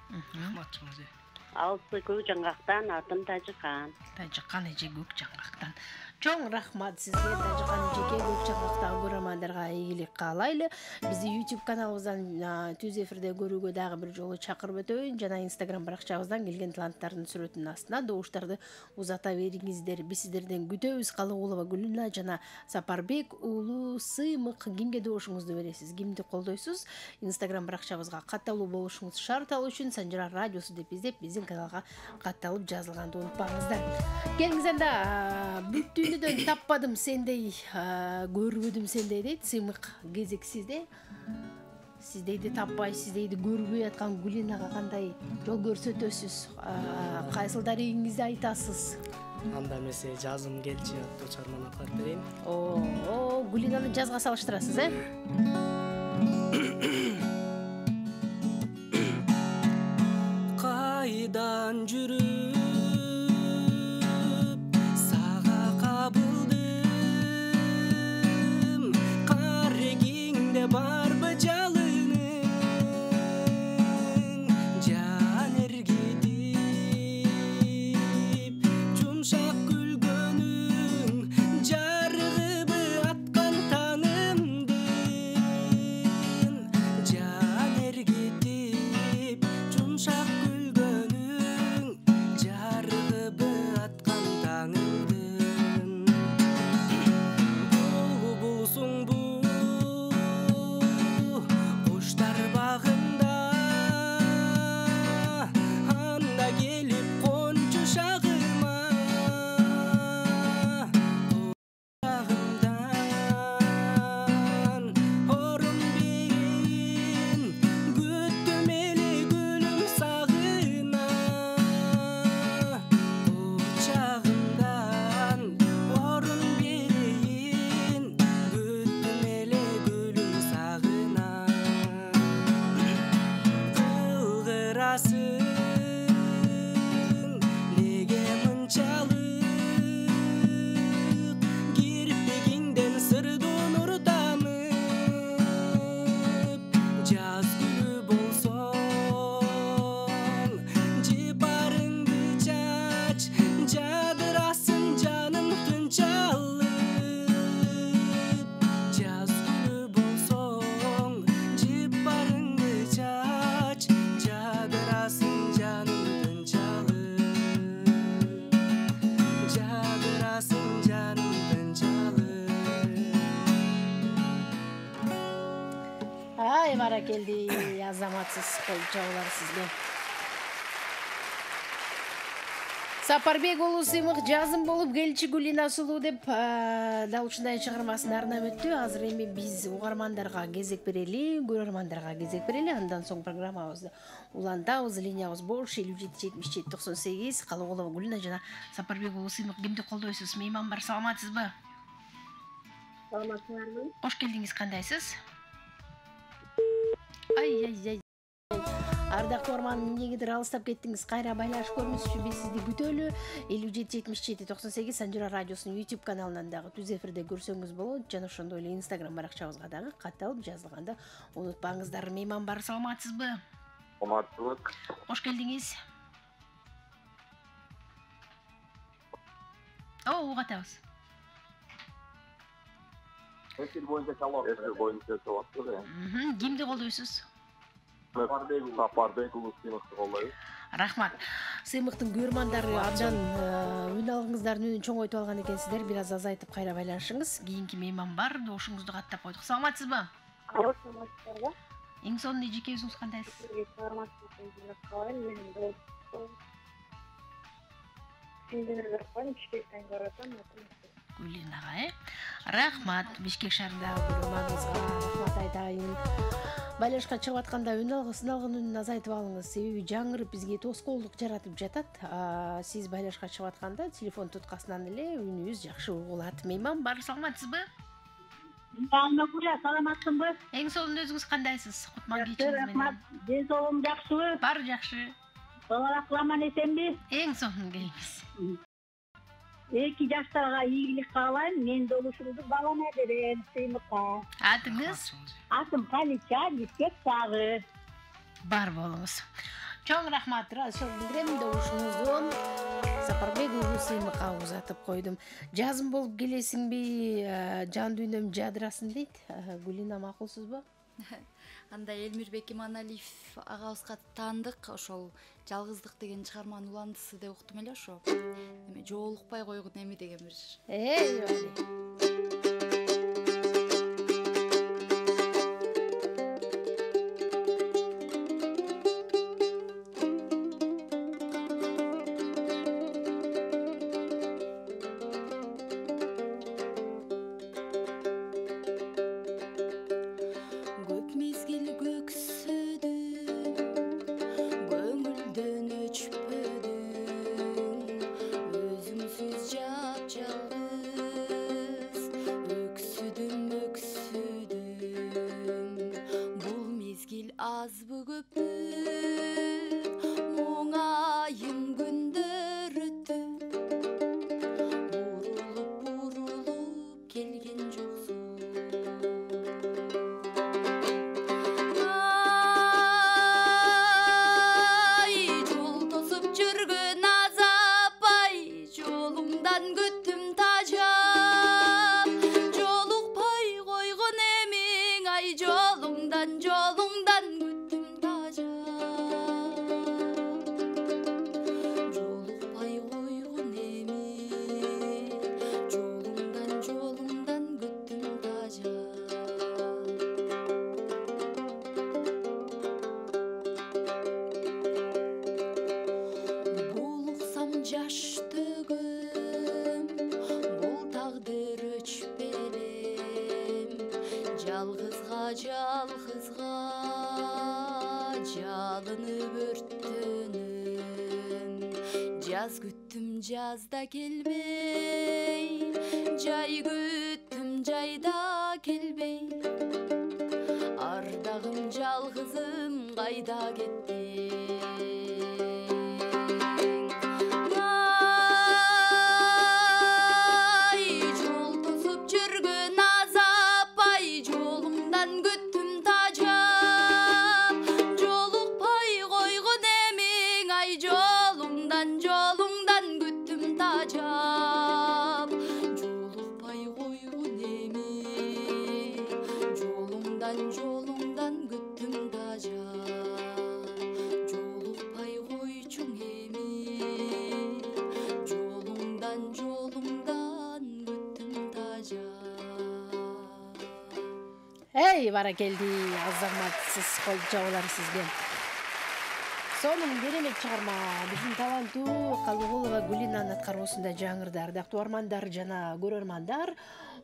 Рахмат чоң. Алсы көк жаңгактан, атым Тажыкан. Тажыкан эже көк жаңгактан. Чоң рахмат сизге, Тажыкан эжеге, көк жаңгактагы көрөрмандарга ийгилик каалайлы. Бизди YouTube каналыбыздан түз эфирде көрүүгө дагы бир жолу чакырып өтөйүн. Жана Instagram баракчабыздан келген таланттардын сүрөтүнүн астына добуштарды узата бериңиздер. Биз сиздерден күтөбүз. Калыгулова Гүлина жана Сапарбек уулу Сыймык. Кимге добушуңузду бересиз, кимди колдойсуз? Instagram баракчабызга катталуу болушуңуз шарт алуу үчүн Санжара радиосу деп издеп, биздин каналга катталып жазылганды унутпаңыздар. Келиңиз анда бүттүүнүдөн таппадым сендей, көрбөдүм сендей дейт Сыймык кезек сизде. Сиздейди таппай, сиздейди көрбөй аткан Гүлинага кандай жол көрсөтөсүз? Кайсыл дарегиңизди айтасыз? Анда эмесе жазым келчи аттуу чарман аткарып берейин. Гүлинаны жазга салыштырасыз, Кайдан жүрүп сага кабылдым, карегиңде барбы жалының, жан эргитип жумшак күлгөнүң, жарыгыбы аткан танымдын, жан эргитип жумшак күлгөнүң, жарыгыбы аткан таңыңдын. Булбулсуң бу куштар багында, анда келип кончу шагыма, шагымдан орун берейин, күттүм эле гүлүм сагына, чагымдан орун берейин, күттүм эле гүлүм сагына. Кылгырасың неге мынчалык, кирпигиңден сырдуу нур тамып, жаз күнү болсоң жыпарыңды чач, жадырасын жаным тынчалып, жаз күнү болсоң жыпарыңды чач, жадырасын жаным тынчалып, жадырасын жаным тынчалып. Ай, баракелди, азаматсыз кол чабуулар сизге. Сапарбек уулу Сыймык жазым болуп келчи Гүлина сулуу деп дал ушундай чыгармасын арнап өттү. Азыр эми биз угармандарга кезек берели, көрөрмандарга кезек берели. Андан соң программабызды улантабыз. Линиябыз бош 57 77 98. Калыгулова Гүлина жана Сапарбек уулу Сыймык. Кимди колдойсуз? Мейман бар, саламатсызбы? Саламатсыңарбы? Кош келдиңиз, кандайсыз? Ай. Ардактуу угарман, эмнегедир алыстап кеттиңиз, кайра байланышып көрүңүзчү, биз сизди күтөлү. 57-77-98 Санжара радиосунун YouTube каналынан дагы түз эфирде көрсөңүз болот. Жана ошондой эле Instagram баракчабызга дагы катталып жазылганда унутпаңыздар. Мейман бар, саламатсызбы? Саламатсызбык. Кош келдиңиз. Угатабыз. Эфир боюнча чалып. Кимди колдойсуз? Сапарбек улус сыймыкты колдойбуз. Рахмат. Сыймыктын көрмандары абдан үн алгыңыздардын үнүн чоңойтуп алган экенсиздер. Бир аз азайтып кайра байланышыңыз. Кийинки мейман бар, дошуңузду каттап койдук. Саламатсызбы? Саламатсызбы. Эң сонун эжеке өзүңүз кандайсыз? Гүлен ага, рахмат. Бишкек шаарындагы көрмаңызга рахмат айтайын. Байланышка чыгып атканда үн алган үнүн азайтып алыңыз. Себеби жаңырып бизге тоскоолдук жаратып жатат. Сиз байланышка чыгып атканда телефон туткасынан эле үнүбүз жакшы угулат. Мейман бар, саламатсызбы? Саламатсызбы? Эң сонун өзүңүз кандайсыз? Кутман кечиңиз менен. Ден соолугум жакшыбы? Бар жакшы. Балалар кыламан эсенби? Эң сонун келиңиз. Эки жаштарга ийгилик каалайм. Мен добушумду балама берем, сыймыкка. Атыңыз? Атым Калича, Бишкек шаары. Бар болуңуз. Чоң рахмат, ошол билдирем добушуңузду. Сапарбек уулу сыймыкка узатып койдум. Жазым болуп келесиңби? Жан дүйнөм жадырасын дейт. Гүлина, макулсузбу? Анда Элмирбек Иманалиев агабызга таандык, ошол жалгыздык деген чыгарманын уландысы деп уктум эле ошо. Эми жоолукпай койгон эми деген бир. Жаз күттүм, жазда келбей, жай күттүм, жайда келбей. Ардагым жалгызым кайда кетти? Баракелди, азаматсыз кол жабылар сизге. Сонун керемет чыгарма. Биздин таланттуу Калыгулова Гүлинанын аткаруусунда жаңырды. Ардактуу угармандар жана көрөрмандар,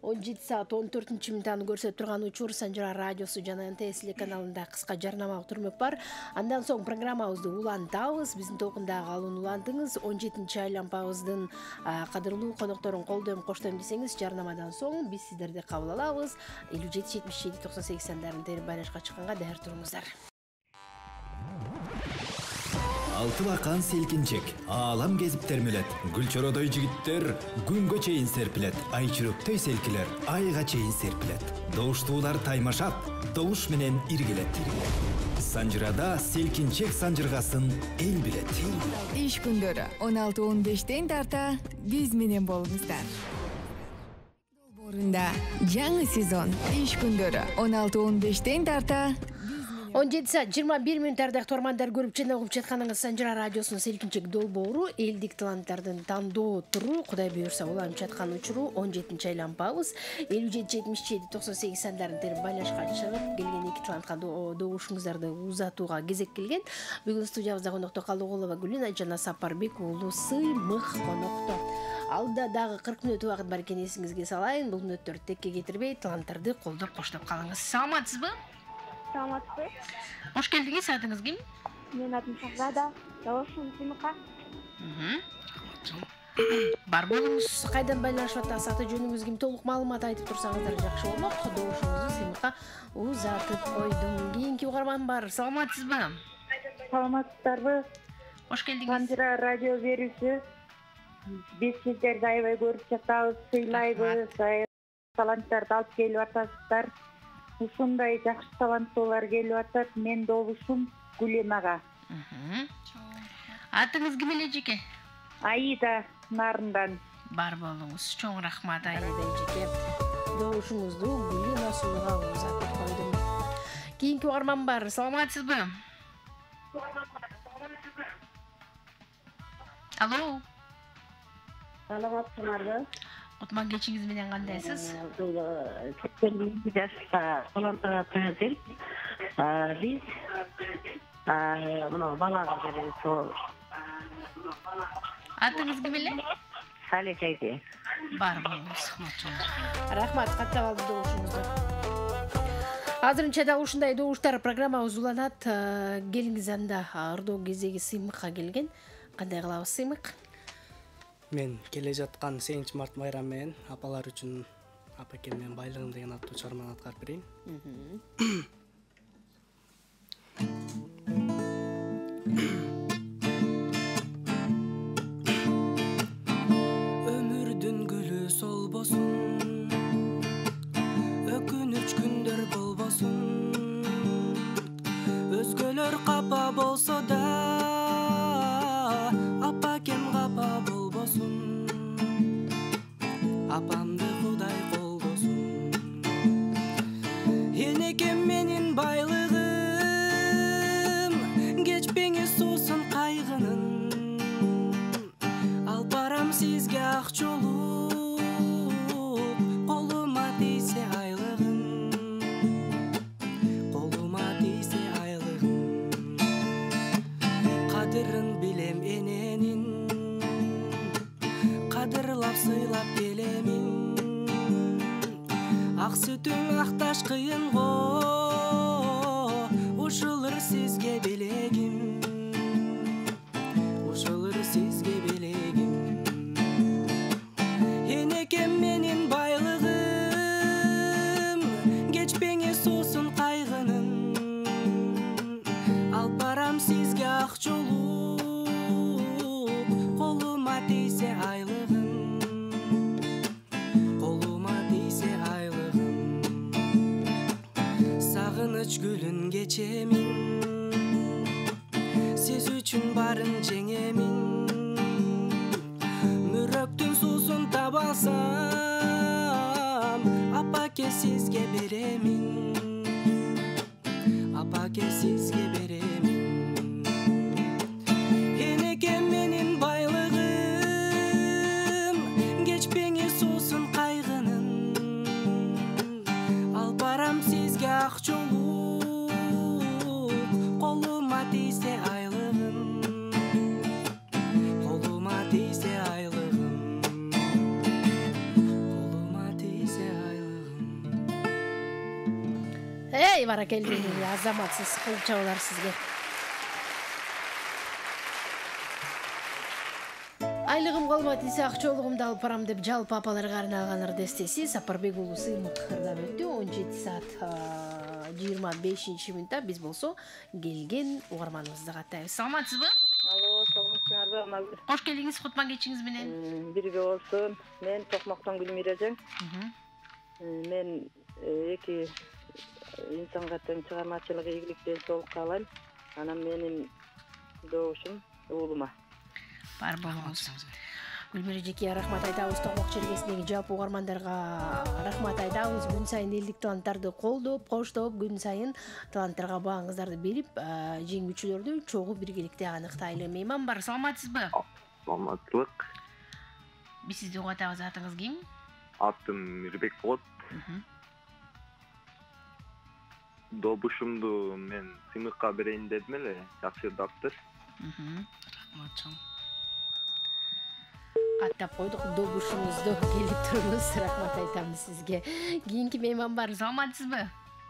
17 саат 14 мүнөттөн көрсөтүп турган учур Санжара радиосу жана НТС каналында кыска жарнамалык түрмөк бар. Андан соң программабызды улантабыз. Биздин толкунда калууну улантыңыз. 17 айлампабыздын кадырлуу конокторун колдойм, коштойм десеңиз, жарнамадан соң биз сиздерди кабыл алабыз. 57 77 98 сандарында байланышка чыкканга даяр туруңуздар. Алтыбакан селкинчек, аалам кезип термелет. Гүлчородой жигиттер күнгө чейин серпилет. Айчүрөктөй селкилер айга чейин серпилет. Добуштуулар таймашат, добуш менен иргилет. Санжырада селкинчек санжыргасын эл билет. Иш күндөрү 16-15 тарта биз менен болуңуздар. Долбоорунда жаңы сезон. Иш күндөрү 16-15 тарта 17 saat 21 minutlarda tormanдар көрүп жана угуп жатканыңыз Санжыра радиосунун селкинчек долбоору элдик таланттардын тандоо туру Кудай буйрса уланып жаткан учуру 17 айланпабыз 57-77-98 сандарын терип байлашка чыгып келген эки талантка добушуңуздарды узатууга кезек келген. Бүгүн студиябызда конокто Калыгулова Гүлина жана Сапарбек уулу Сыймык конокто. Алда дагы 40 мүнөт убакыт бар экенин эсиңизге салайын. Бул мүнөттөрдү текке кетирбей таланттарды колдоп коштоп калыңыз. Саламатсызбы? Саламатсызбы? Хош келдиңиз. Атыңыз ким? Менин атым Шахзада. Добушум Сыймыкка. Бар болуңуз. Кайдан байланышып атасыз? Аты жөнүңүз ким? Толук маалымат айтып турсаңыздар жакшы болмок. Добушуңузду Сыймыкка узатып койдум. Кийинки угарман бар. Саламатсызбы? Саламатсыздарбы? Хош келдиңиз. Санжыра радио берүүсү. Биз сиздерди аябай көрүп жатабыз, сыйлайбыз, таланттарды алып келип атасыздар. Ушундай жакшы таланттуулар келип атат. Мен добушум Гүлинага. Атыңыз ким эле эжеке? Аида Нарындан. Бар болуңуз. Чоң рахмат Аида эжеке. Добушуңузду Гүлина сууга узатып койдум. Кийинки угарман бар. Саламатсызбы? Алло. Саламатсыздарбы? Отман кечиңиз менен кандайсыз? Кеткен жашта талантка тагыл. Биз мына балага беребиз. Атыңыз ким эле? Салихеге. Бар болуңуз. Рахмат, каттап алдым добушуңузду. Азырынча да ушундай добуштар программабыз уланат. Келиңиз анда ырдоо кезеги Сыймыкка келген. Кандай кылабыз Сыймык? Мен келе жаткан 8 март байрамы менен апалар үчүн апакем менен байлыгым деген аттуу чыгарманы аткарып берейин. Өмүрдүн гүлү солбосун, өкүнүч күндөр болбосун, өзгөлөр капа болсо да апакем капа болбосун, апамды Кудай колдосун. Энекем менин байлыгым, кечпеңиз суусун кайгынын, алып барам сизге ак жолуп, колума тийсе айлыгым, колума тийсе айлыгым. Кадырын билем эненин, кадырлап сыйлап келемин. Ак сүтүң акташ кыйын го, ушулur сизге белегим, ушулur сизге белегим. Энекем менин байлыгым, кечпеңиз суусун кайгынын, алып барам сизге ак жолуп, колума тийсе айлыгым, колума тийсе айлыгым. Сагыныч гүлүн кечемин, сиз үчүн барын жеңемин. Мүрөктүн суусун таба алсам, апаке сизге беремин, апаке сизге беремин. Энекем менин байлыгым, кечпеңиз суусун кайгынын, алып барам сизге ак жолуп, колума тийсе айлыгым, колума тийсе айлыгым, колума тийсе айлыгым. Эй, баракелди, азаматсыз кол чабалар сизге. Айлыгым колума тийсе ак жолугумду алып барам деп жалпы апаларга арналган ырдестеси Сапарбек уулу Сыймык ырдап өттү. 17 саат 25 мүнөттө биз болсо келген угарманыбызды каттайбыз. Саламатсызбы? Кош келиңиз кутман кечиңиз менен. Бирге болсун. Мен Токмоктон Гүлмирежең. Мен эки инсанга тең чыгармачылык ийгиликтен соолук каалайм. Анан менин добушум уулума. Бар болуңуз. Гүлмира эжеке рахмат айтабыз. Токмок чергесиндеги жалпы угармандарга рахмат айтабыз. Күн сайын элдик таланттарды колдоп, коштоп, күн сайын таланттарга бааңыздарды берип, жеңүүчүлөрдү чогуу биргеликте аныктайлы. Мейман бар, саламатсызбы? Саламаттылык. Биз сизди угатабыз, атыңыз ким? Атым Мирбек болот. Добушумду мен сыймыкка берейин дедим эле, жакшы ырдаптыр. Рахмат чоң. Каттап койдук, добушуңузду келип туруңуз. Рахмат айтамыз сизге. Кийинки мейман бар, саламатсызбы?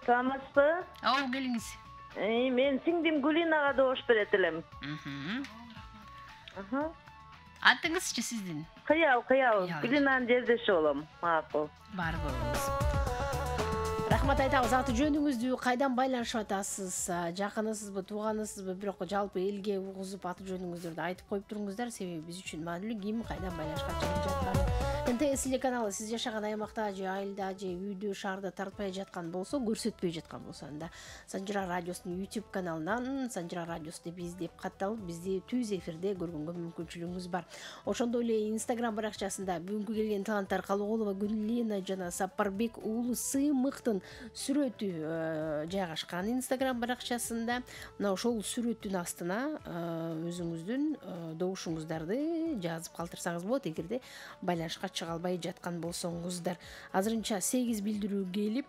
Саламатсызбы? Келиңиз. Мен сиңдим Гулинага добуш берет элем. Атыңызчы сиздин? Кыял. Гулинанын жердеши болом. Макул. Бар болуңуз. Рахмат айтабыз. Аты жөнүңүздү кайдан байланышып атасыз? Жакынысызбы, тууганысызбы? Бирок жалпы элге угузуп аты жөнүңүздөрдү айтып коюп туруңуздар, себеби биз үчүн маанилүү ким кайдан байланышка чыгып жатканы. НТС телеканалы сиз жашаган аймакта же айылда же үйдө шаарда тартпай жаткан болсо, көрсөтпөй жаткан болсо анда Санжыра радиосунун YouTube каналынан Санжыра радиосу деп издеп катталып, бизди түз эфирде көргөнгө мүмкүнчүлүгүңүз бар. Ошондой эле Instagram баракчасында бүгүнкү келген таланттар Калыголова Гүллена жана Сапарбек уулу Сыймыктын сүрөтү жайгашкан Instagram баракчасында. Мына ошол сүрөттүн астына өзүңүздүн добушуңуздарды жазып калтырсаңыз болот, эгерде байланышка чыга албай жаткан болсоңуздар. Азырынча 8 билдирүү келип,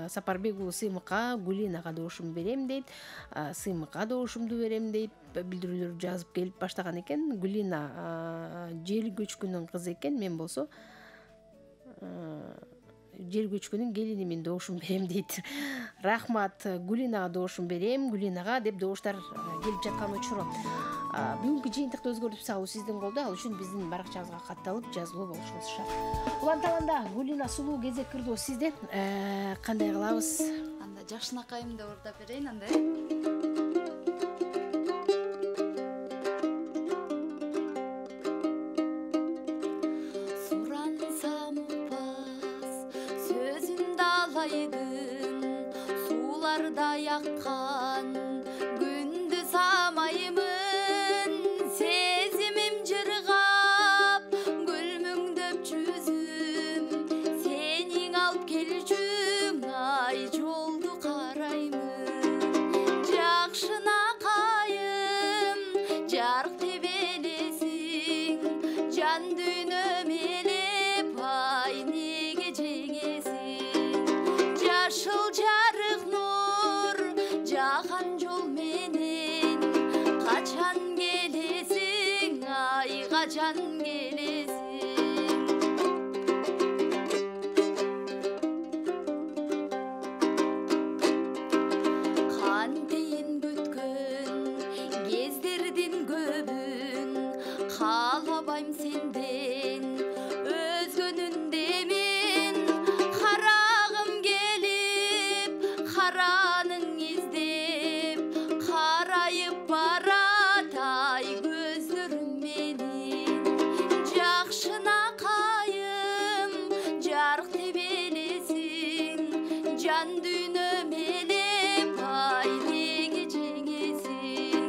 Сапарбек уулу Сыймыкка Гүленага добушум берем дейт, Сыймыкка добушумду берем дейт, билдирүүлөр жазып келип баштаган экен. Гүлена жер көчкүнүн кызы экен, мен болсо жер көчкүнүн келини, мен добушум берем дейт. Рахмат, Гүленага добушум берем, Гүленага деп добуштар келип жаткан учуру. Бүгүнкү жыйынтыкты өзгөртүп салуу сиздин колдо, ал үчүн биздин баракчабызга катталып жазылуу болушуңуз шарт. Улан таланда Гүлена сулуу кезек кырдуу сизде. Кандай кылабыз? Анда жакшынакайымды ордоп берейин анда. Сурансам укпас сөзүндө алайдын, сууларда яккан күндү самайымын. Сезимим жыргап, гүлмүңдөп жүзүм, сениң алып келчүң, ай жолду караймын. Жакшынакайым, жарык тебелесиң, жан дүйнөм элеп, ай неге жеңесиң. Жашыл жарык нур, жахан жол менен, качан келесиң, ай качан келесиң. Кантейин күткөн кездердин көбүн, каалабайм сенден өзгөнүн демин. Карагым келип, караның издеп, карайып барат, ай көзлөрүм менин. Жакшынакайым, жарык тебелесиң, жан дүйнөм элеп, ай неге жеңесиң.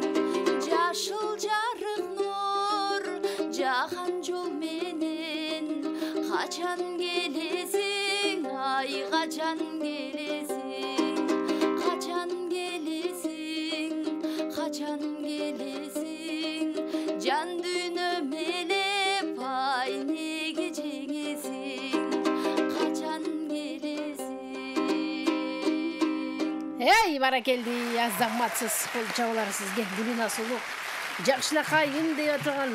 Жашыл жарык нур, жахан жол менен, качан келесиң, ай качан келесиң. Качан келесиң, качан келесиң, жан дүйнөм элеп, ай неге жеңесиң. Качан келесиң. Эй, баракелди, азаматсыз кол чабуулар сизге. Гүлена сулуу жакшынакайым деп аталган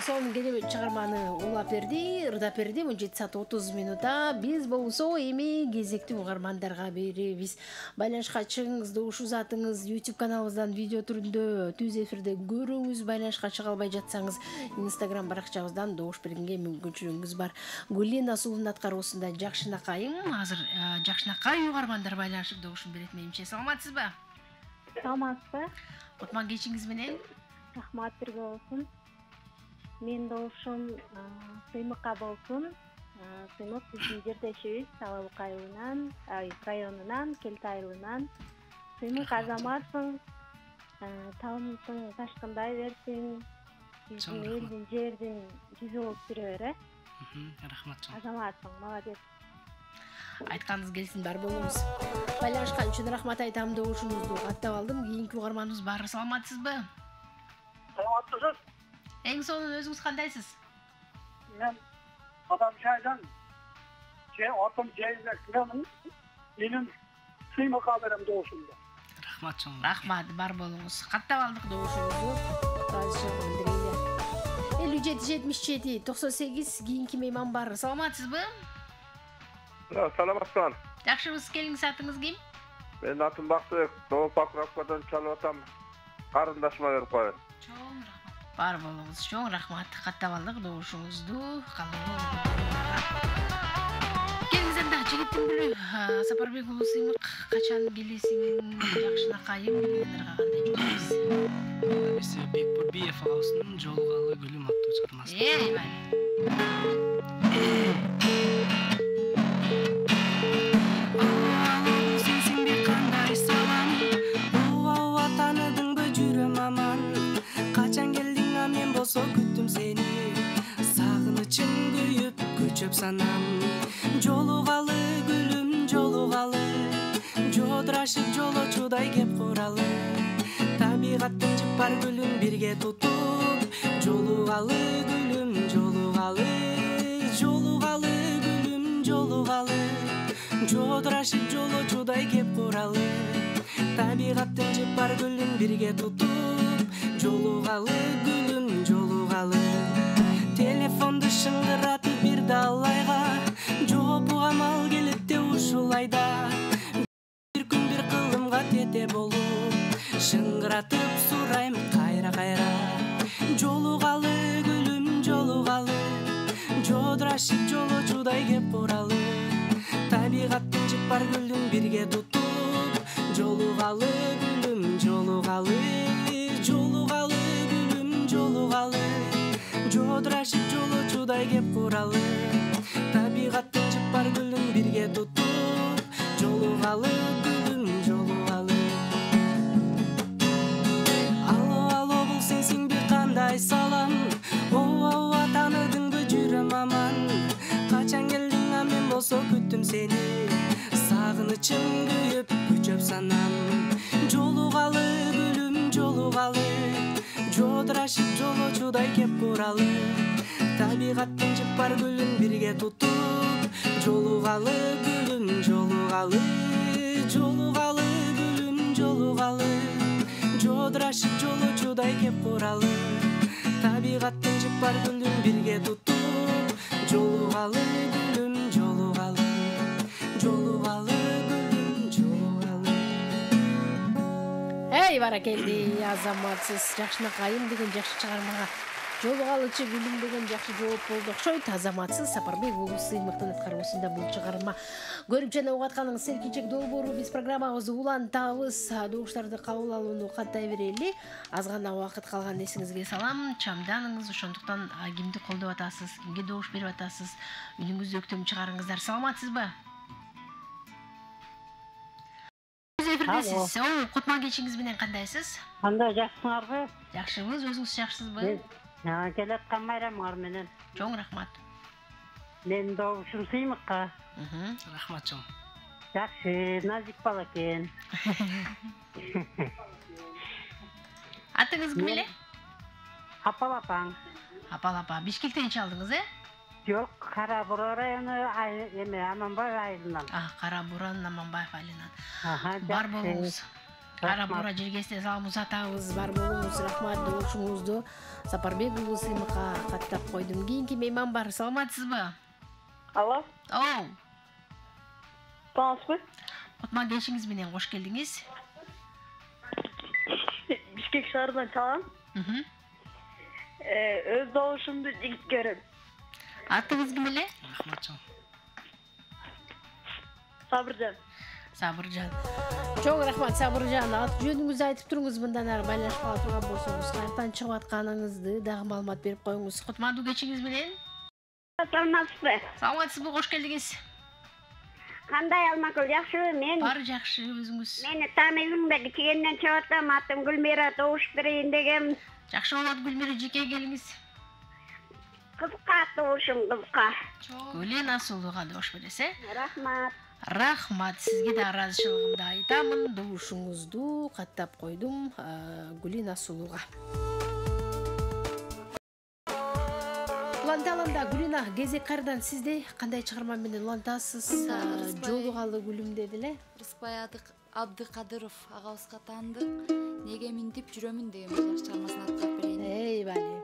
сонун керемет чыгарманы улап берди, ырдап берди. 17:30 биз болсо эми кезекти угармандарга беребиз. Байланышка чыгыңыз, добушу затыңыз YouTube каналыбыздан видео түрүндө түз эфирде көрүңүз. Байланышка чыга албай жатсаңыз, Instagram баракчабыздан добуш бергенге мүмкүнчүлүгүңүз бар. Гүлена сулуунун аткаруусунда жакшынакайым. Азыр жакшынакай угармандар байланышып добушун берет менимче. Саламатсызбы? Саламатсызбы? Кутман кечиңиз менен? рахмат бирге болсун. Мен добушум Сыймыкка болсун. Сыймык биздин жердешибиз Талабык айылынан, районунан, Келте айылынан. Сыймык азаматсың. Таамытың ташкындай берсин. Биздин элдин, жердин жүзү болуп жүрө бер. Рахмат. Азаматсың, молодец. Айтканыңыз келсин, бар болуңуз. Байланышкан үчүн рахмат айтам, добушуңузду каттап алдым. Кийинки угарманыбыз бар. Саламатсызбы? Саламатсызбы? Эң сонун өзүңүз кандайсыз? Мен Адам Шайдан. Атым Жайдан. Менин Сыймыкка берем добушумду. Рахмат. Рахмат, бар болуңуз. Каттап алдык добушуңузду. Баазычын билдирели. 57 77 98 кийинки мейман бар. Саламатсызбы? Саламатсызбы. Жакшыбыз, келиңиз, атыңыз ким? Мен атым Бактыбек, Топакровкадан чалып атам. Карындашыма берип коёюн. Бар болуңуз. Чоң рахмат. Каттап алдык добушуңузду. Келиңиз анда жигиттин гүлү. Сапарбек уулу Сыймык, качан келесиң? Жакшынакайым, билгендерге кандай жооптойсуз? Эмесе Бекбурбиев агабыздын жолугалы гүлүм аттуу чыгармасы. Сенсиңби кандай салам? Ооба таныдыңбы жүрөм аман. Качан келдиң, мен болсо күттүм сени. Сагынычым күйүп, көчөп санам. Жолугалы гүлүм, жолугалы. Жодырашып жолочудай кеп куралы. Табигаттын жыпар гүлүн бирге тутуп. Жолугалы гүлүм, жолугалы. Жолугалы гүлүм, жолугалы. Жодырашып жолочудай кеп куралы. Табигаттын жыпар гүлүн бирге тутуп. Жолугалы гүлүм, жолугалы. Телефонду шыңгыратып бир далайга. Жоопу амал келетте ушулайда. Бир күн бир кылымга тете болуп. Шыңгыратып сурайм кайра. Жолугалы гүлүм, жолугалы. Жодырашып жолочудай кеп куралы. Табигаттын жыпар гүлүн бирге тутуп. Жолугалы гүлүм, жолугалы. Жолугалы гүлүм, жолугалы. Жодырашып жолочудай кеп куралы. Табигаттын жыпар гүлүн бирге тутуп. Жолугалы гүлүм, жолугалы. Алло, бул сенсиңби кандай салам? Ооба таныдыңбы жүрөм аман. Качан келдиң, мен болсо күттүм сени. Сагынычым күйүп, көчөп санам. Жолугалы гүлүм, жолугалы. Жодырашып жолочудай кеп куралы. Табигаттын жыпар гүлүн бирге тутуп. Жолугалы гүлүм, жолугалы. Жолугалы гүлүм, жолугалы. Жодырашып жолочудай кеп куралы. Табигаттын жыпар гүлүн бирге тутуп. Жолугалы гүлүм, жолугалы. Жолугалы гүлүм, жолугалы. Эй, баракелди, азаматсыз. Жакшынакайым деген жакшы чыгармага жолугалычы гүлүм деген жакшы жооп болду окшойт. Азаматсыз Сапарбек уулу Сыймыктын аткаруусунда бул чыгарма. Көрүп жана угуп атканыңыз Серкинчек долбоору. Биз программабызды улантабыз. Добуштарды кабыл алууну каттай берели. Аз гана убакыт калган, эсиңизге салам. Чамданыңыз, ошондуктан кимди колдоп атасыз, кимге добуш берип атасыз, үнүңүздү өктөм чыгарыңыздар. Саламатсызбы? Эфирдесиз. Кутман кечиңиз менен кандайсыз? Кандай, жакшысыңарбы? Жакшыбыз, өзүңүз жакшысызбы? Келаткан майрамыңар менен. Чоң рахмат. Мен добушум Сыймыкка. Рахмат чоң. Жакшы, назик бала экен. Атыңыз ким эле? Апалапаң. Апалапа, Бишкектен чалдыңыз, Жок, Кара Бура району, Аманбай айылынан. Кара Буран, Аманбаев айылынан. Бар болуңуз. Кара Бура жергесине саламыбызды атабыз. Бар болуңуз. Рахмат, добушуңузду Сапарбек уулу Сыймыкка каттап койдум. Кийинки мейман бар. Саламатсызбы? Алло. Саламатсызбы? Кутман кечиңиз менен кош келдиңиз. Бишкек шаарынан чалам. Өз добушумду жигитке берем. Атыңыз ким эле? Рахмат чоң. Сабыржан. Сабыржан. Чоң рахмат Сабыржан. Ат жөнүңүздү айтып туруңуз, мындан ары байланышып турган болсоңуз, кайрадан чыгып атканыңызды дагы маалымат берип коюңуз. Кутмандуу кечиңиз менен. Саламатсызбы? Саламатсызбы, кош келдиңиз. Кандай Алмагүл, жакшыбы? Мен Баары жакшы, өзүңүз. Мени тааныйсың да, кичигенден чыгып атам, атым Гүлмира добуш берейин дегем. Жакшы болот, Гүлмира, жеке келиңиз. Кызга добушум, кызга. Гүлена Сулууга добуш бересиз, Рахмат. Рахмат, сизге да ыраазычылыгымды айтамын. Добушуңузду каттап койдум Гүлена Сулууга. Уланталанда Гүлена, кезек кайрадан сизде кандай чыгарма менен улантасыз? Жолугалы гүлүм деди эле. Рыспай Абдыкадыров агабызга таандык. Неге минтип жүрөмүн деген жакшы чыгармасын аткарып берейин. Эй, бали.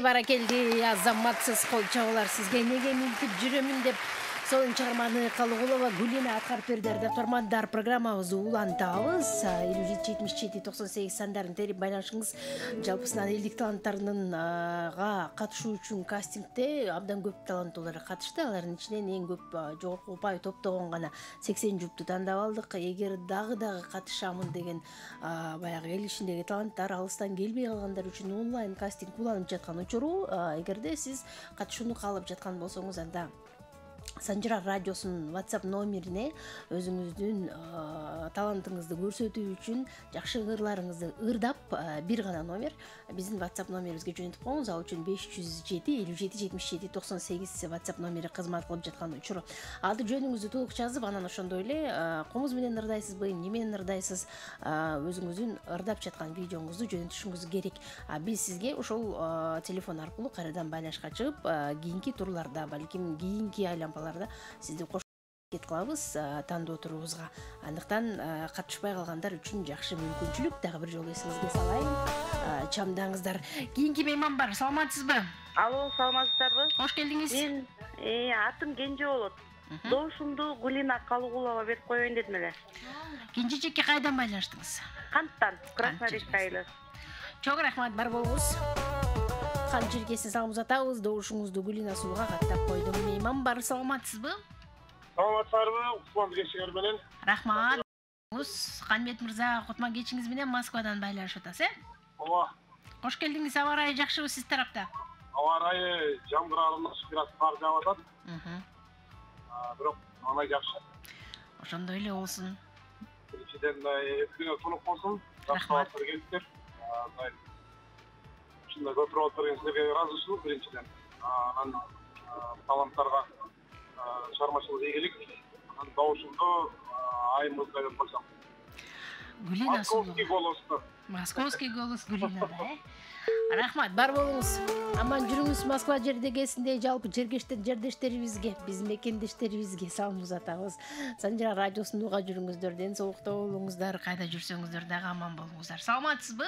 Баракелди, азаматсыз кол чабуулар, сизге неге минтип жүрөмүн деп сонун чыгарманы Калыгулова Гүлена аткарып берди. Ардактуу программабызды улантабыз. 57-77-98 сандарын терип байланышыңыз. Жалпысынан элдик таланттарынга катышуу үчүн кастингде абдан көп таланттуулар катышты. Алардын ичинен эң көп жогорку упай топтогон гана 80 жупту тандап алдык. Эгер дагы катышамын деген баягы эл ичиндеги таланттар, алыстан келбей калгандар үчүн онлайн кастинг уланып жаткан учуру. Эгерде сиз катышууну каалап жаткан болсоңуз, анда Санжыра радиосунун WhatsApp номерине өзүңүздүн талантыңызды көрсөтүү үчүн жакшы ырларыңызды ырдап бир гана номер биздин WhatsApp номерибизге жөнөтүп коюңуз. Ал үчүн 507-57-77-98 WhatsApp номери кызмат кылып жаткан учуру. Аты жөнүңүздү толук жазып, анан ошондой эле комуз менен ырдайсызбы, эмне менен ырдайсыз, өзүңүздүн ырдап жаткан видеоңузду жөнөтүшүңүз керек. Биз сизге ошол телефон аркылуу кайрадан байланышка чыгып, кийинки турларда, балким кийинки лампаларда сизди кош кет кылабыз тандоо турубузга. Андыктан катышпай калгандар үчүн жакшы мүмкүнчүлүк. Дагы бир жолу эсиңизге салайын. Чамдаңыздар. Кийинки мейман бар. Саламатсызбы? Алло, саламатсыздарбы? Кош келдиңиз. Мен атым Кенже болот. Добушумду Гулина Калыгулова берип коеюн дедим эле. Кенжечекке кайдан байланыштыңыз? Канттан, Красноярск айылы. Чоң рахмат, бар болуңуз. Кан жергесин саламатсыз, добушуңузду Гулина Сулууга каттап койдум. Мейман бар, саламатсызбы? Саламатсызбы, Кутман кечиңер менен. Рахмат. Канбет мырза, Кутман кечиңиз менен Москвадан байланышып атасыз, Ооба. Кош келдиңиз, аба ырайы жакшыбы сиз тарапта? Аба ырайы жамгыр аралаш бир аз кар жаап атат. Бирок анай жакшы. Ошондой эле болсун. Биринчиден күнү тунук болсун. Рахмат. Келиптер. Ушундай көпүрө отургансыздарга ыраазычылык биринчиден. Анан таланттарга чыгармачылык ийгилик. Анан добушумду айымызга деп койсом. Гулина Сулуу. Московский голос Гулина, Рахмат, бар болуңуз. Аман жүрүңүз Москва жердегесинде жалпы жердештерибизге, биздин мекендештерибизге салым узатабыз. Санжара радиосун уга жүрүңүздөр, ден соолукта болуңуздар, кайда жүрсөңүздөр дагы аман болуңуздар. Саламатсызбы?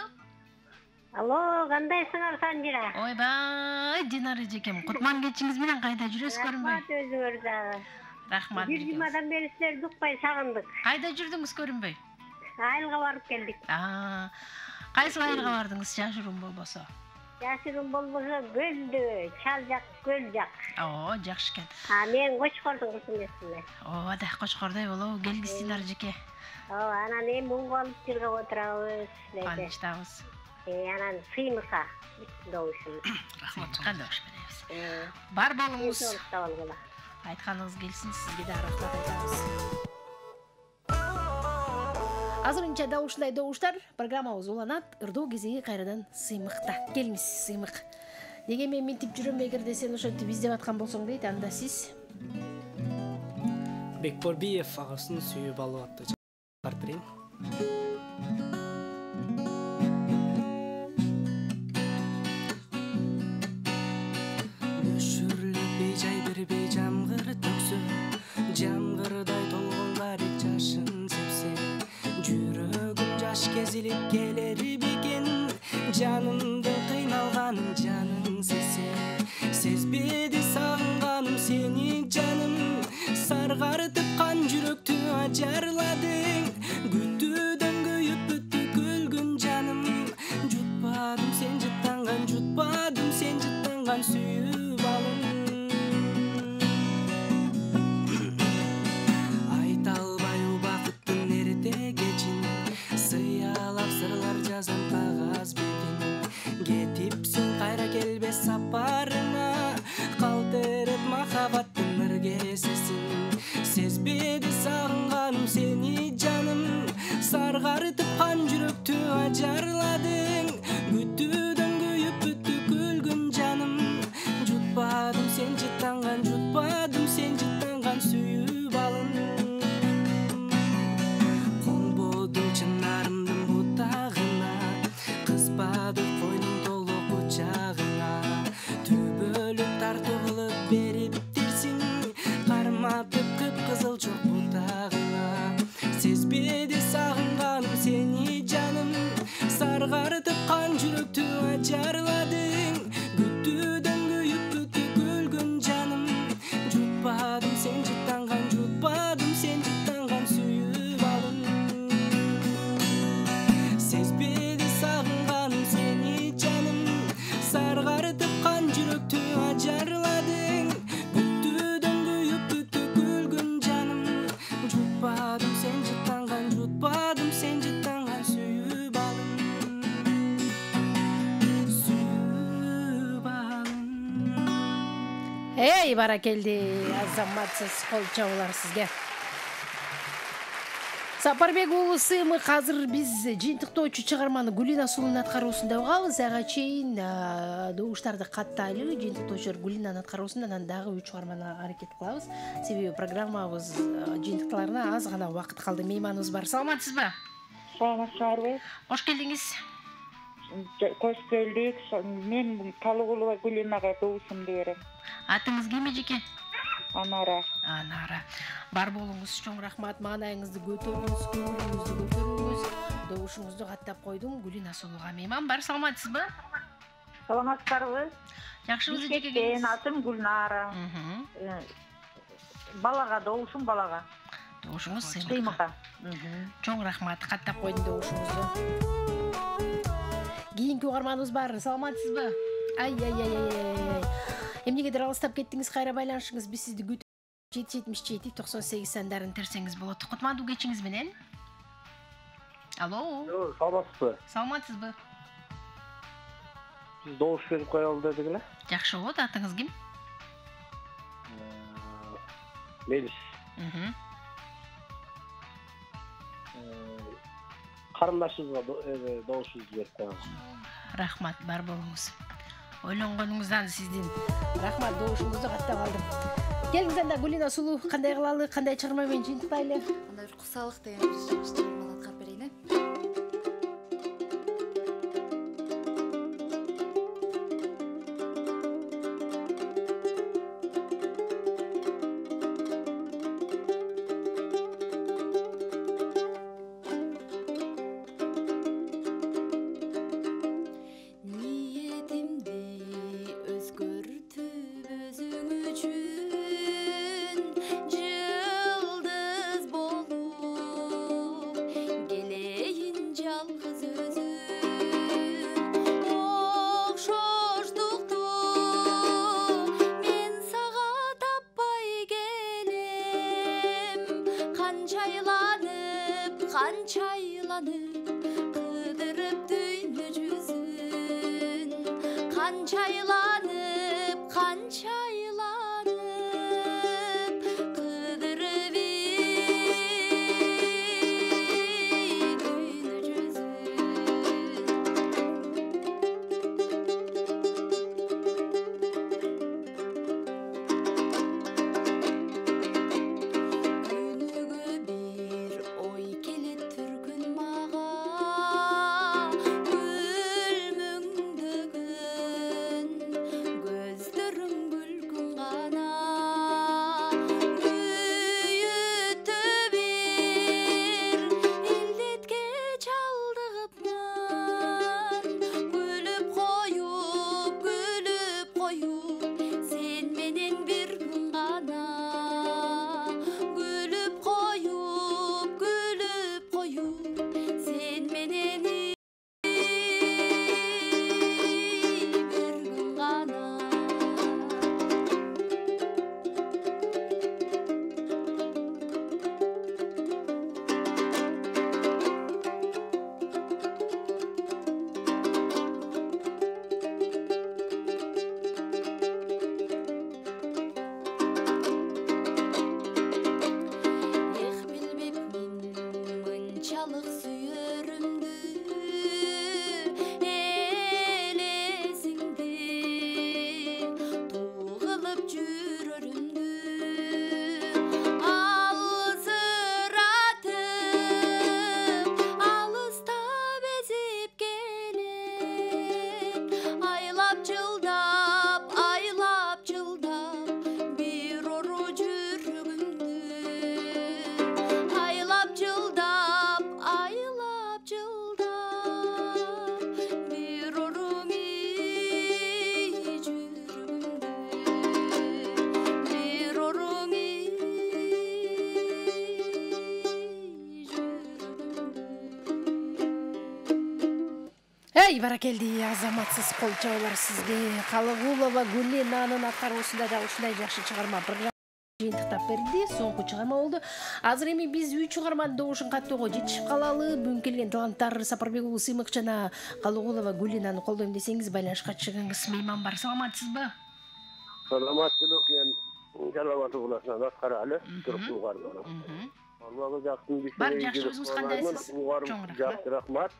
Алло, кандайсыңар Санжара? Ойбай, Динара эжекем, Кутман кечиңиз менен кайда жүрөсүз көрүнбөй? Рахмат өзүңөр дагы. Рахмат. Бир жумадан бери силерди укпай сагындык. Кайда жүрдүңүз көрүнбөй? Айылга барып келдик. Кайсы айылга бардыңыз, жашыруун болбосо? Жашыруун болбосо Көлдө, Чал жак, Көл жак. Оо, жакшы экен. Мен Кочкордун кызы эмесмин. Ооба да, Кочкордой болобу, келгиз Динара эжеке. Ооба, анан эми муңгу алып жүргөп отурабыз. Кубанычтабыз. Анан сыймыка добушум. Рахмат, кандай добуш беребиз. Бар болуңуз. Айтканыңыз келсин, сизге да рахмат айтабыз. Азырынча да ушундай добуштар программабыз уланат. Ырдоо кезеги кайрадан сыймыкта. Келиңиз, сыймык. Неге мен минтип жүрөм, эгерде сен ошентип издеп аткан болсоң дейт, анда сиз Бекборбиев агасынын сүйүп алып атты. Бартрин. Өшүрлүп бейжай бир бейжамгыр төксө, жамгырдай толгон барик жашын сепсе, жүрөгүм жаш кезилип келер бекен, жанымдын кыйналганын жаның сезсе, сезбеди сагынганым сени жаным, саргартып кан жүрөктү ажарладың, күтүүдөн күйүп бүттү күлгүн жаным, жутпадым сен жыттанган, жутпадым сен жыттанган сүйүп алым. Айта албай убакыттын эрте кечин, сыялап сырлар жазам кагаз бетин, кетипсиң кайра келбес сапарыңа, калтырып махабаттын ыргесесин, сезбеди сагынганым сени жаным, саргартып кан жүрөктү ажарладың, күтүүдөн күйүп бүттү күлгүн жаным, жутпадым сен жыттанган, жутпадым сен жыттанган сүйүп алым. Конбодум чынарымдын бутагына, кыспады койнум толо кучагыңа, түбөлүп тартылып бериптирсиң, карматып кып-кызыл чок бутагыңа, сезбеди сагынганым сени жаным, саргартып кан жүрөктү ажарладың, күтүүдөн күйүп бүттү күлгүн жаным, жутпадым сен жыттанган, жутпадым сен жыттанган сүйүп алым. Сезбеди сагынганым сени жаным, саргартып кан жүрөктү ажарладың, күтүүдөн күйүп бүттү күлгүн жаным, жутпадым сен жыттанган, жутпадым сен жыттанган сүйүп алым. Сүйүп алым. Эй, баракелди, азаматсыз кол чабуулар сизге. Сапарбек уулу Сыймык, азыр биз жыйынтыктоочу чыгарманы Гулина Сулуунун аткаруусунда угабыз. Ага чейин добуштарды каттайлы, жыйынтыктоочулар Гулинанын аткаруусунда, анан дагы 3 чыгарманы аракет кылабыз. Себеби программабыз жыйынтыкталарына аз гана убакыт калды. Мейманыбыз бар. Саламатсызбы? Саламатсызбы? Кош келдиңиз. Кош келдик. Мен Калыгулова Гулинага добушумду берем. Атыңыз ким эжеке? Анара. Анара. Бар болуңуз, чоң рахмат. Маанайыңызды көтөрүңүз, көңүлүңүздү көтөрүңүз. Добушуңузду каттап койдум. Гулина Сулууга мейман бар. Саламатсызбы? Саламатсызбы? Жакшыбыз эжеке. Мен атым Гулнара. балага добушум балага. Добушуңуз Сыймыкка. Чоң рахмат, каттап койдум добушуңузду. Кийинки угарманыбыз бар. Саламатсызбы? Ай. Эмнегедир алыстап кеттиңиз, кайра байланышыңыз. Биз сизди күтүп 777-98 сандарын терсеңиз болот. Кутмандуу кечиңиз менен. Алло. Саламатсызбы? Саламатсызбы? Биз добуш берип коелу дедик эле. Жакшы болот. Атыңыз ким? Мелис. Карындашыбызга добушубузду берип коебуз. Рахмат, бар болуңуз. Ойлонгонуңуздан сиздин рахмат добушуңузду каттап алдым. Келиңиз анда Гулина сулуу кандай кылалы, кандай чыгарма менен жыйынтыктайлы? Анда бир кусалык деген бир чыгарманы аткарып берейин. Баракелди, азаматсыз кол чабуулар сизге. Калыгулова Гулинанын аткаруусунда да ушундай жакшы чыгарма жыйынтыктап берди. Соңку чыгарма болду. Азыр эми биз 3 чыгарманын добушун каттоого жетишип калалы. Бүгүн келген таланттар Сапарбек уулу Сыймык жана Калыгулова Гулинаны колдойм десеңиз байланышка чыгыңыз. Мейман бар. Саламатсызбы? Саламаттуулук, мен Жалал-Абад областынан Аскар Али, Түркүлгар. Аллага жактын биши. Бар жакшыбызыңыз кандайсыз? Жакшы, рахмат.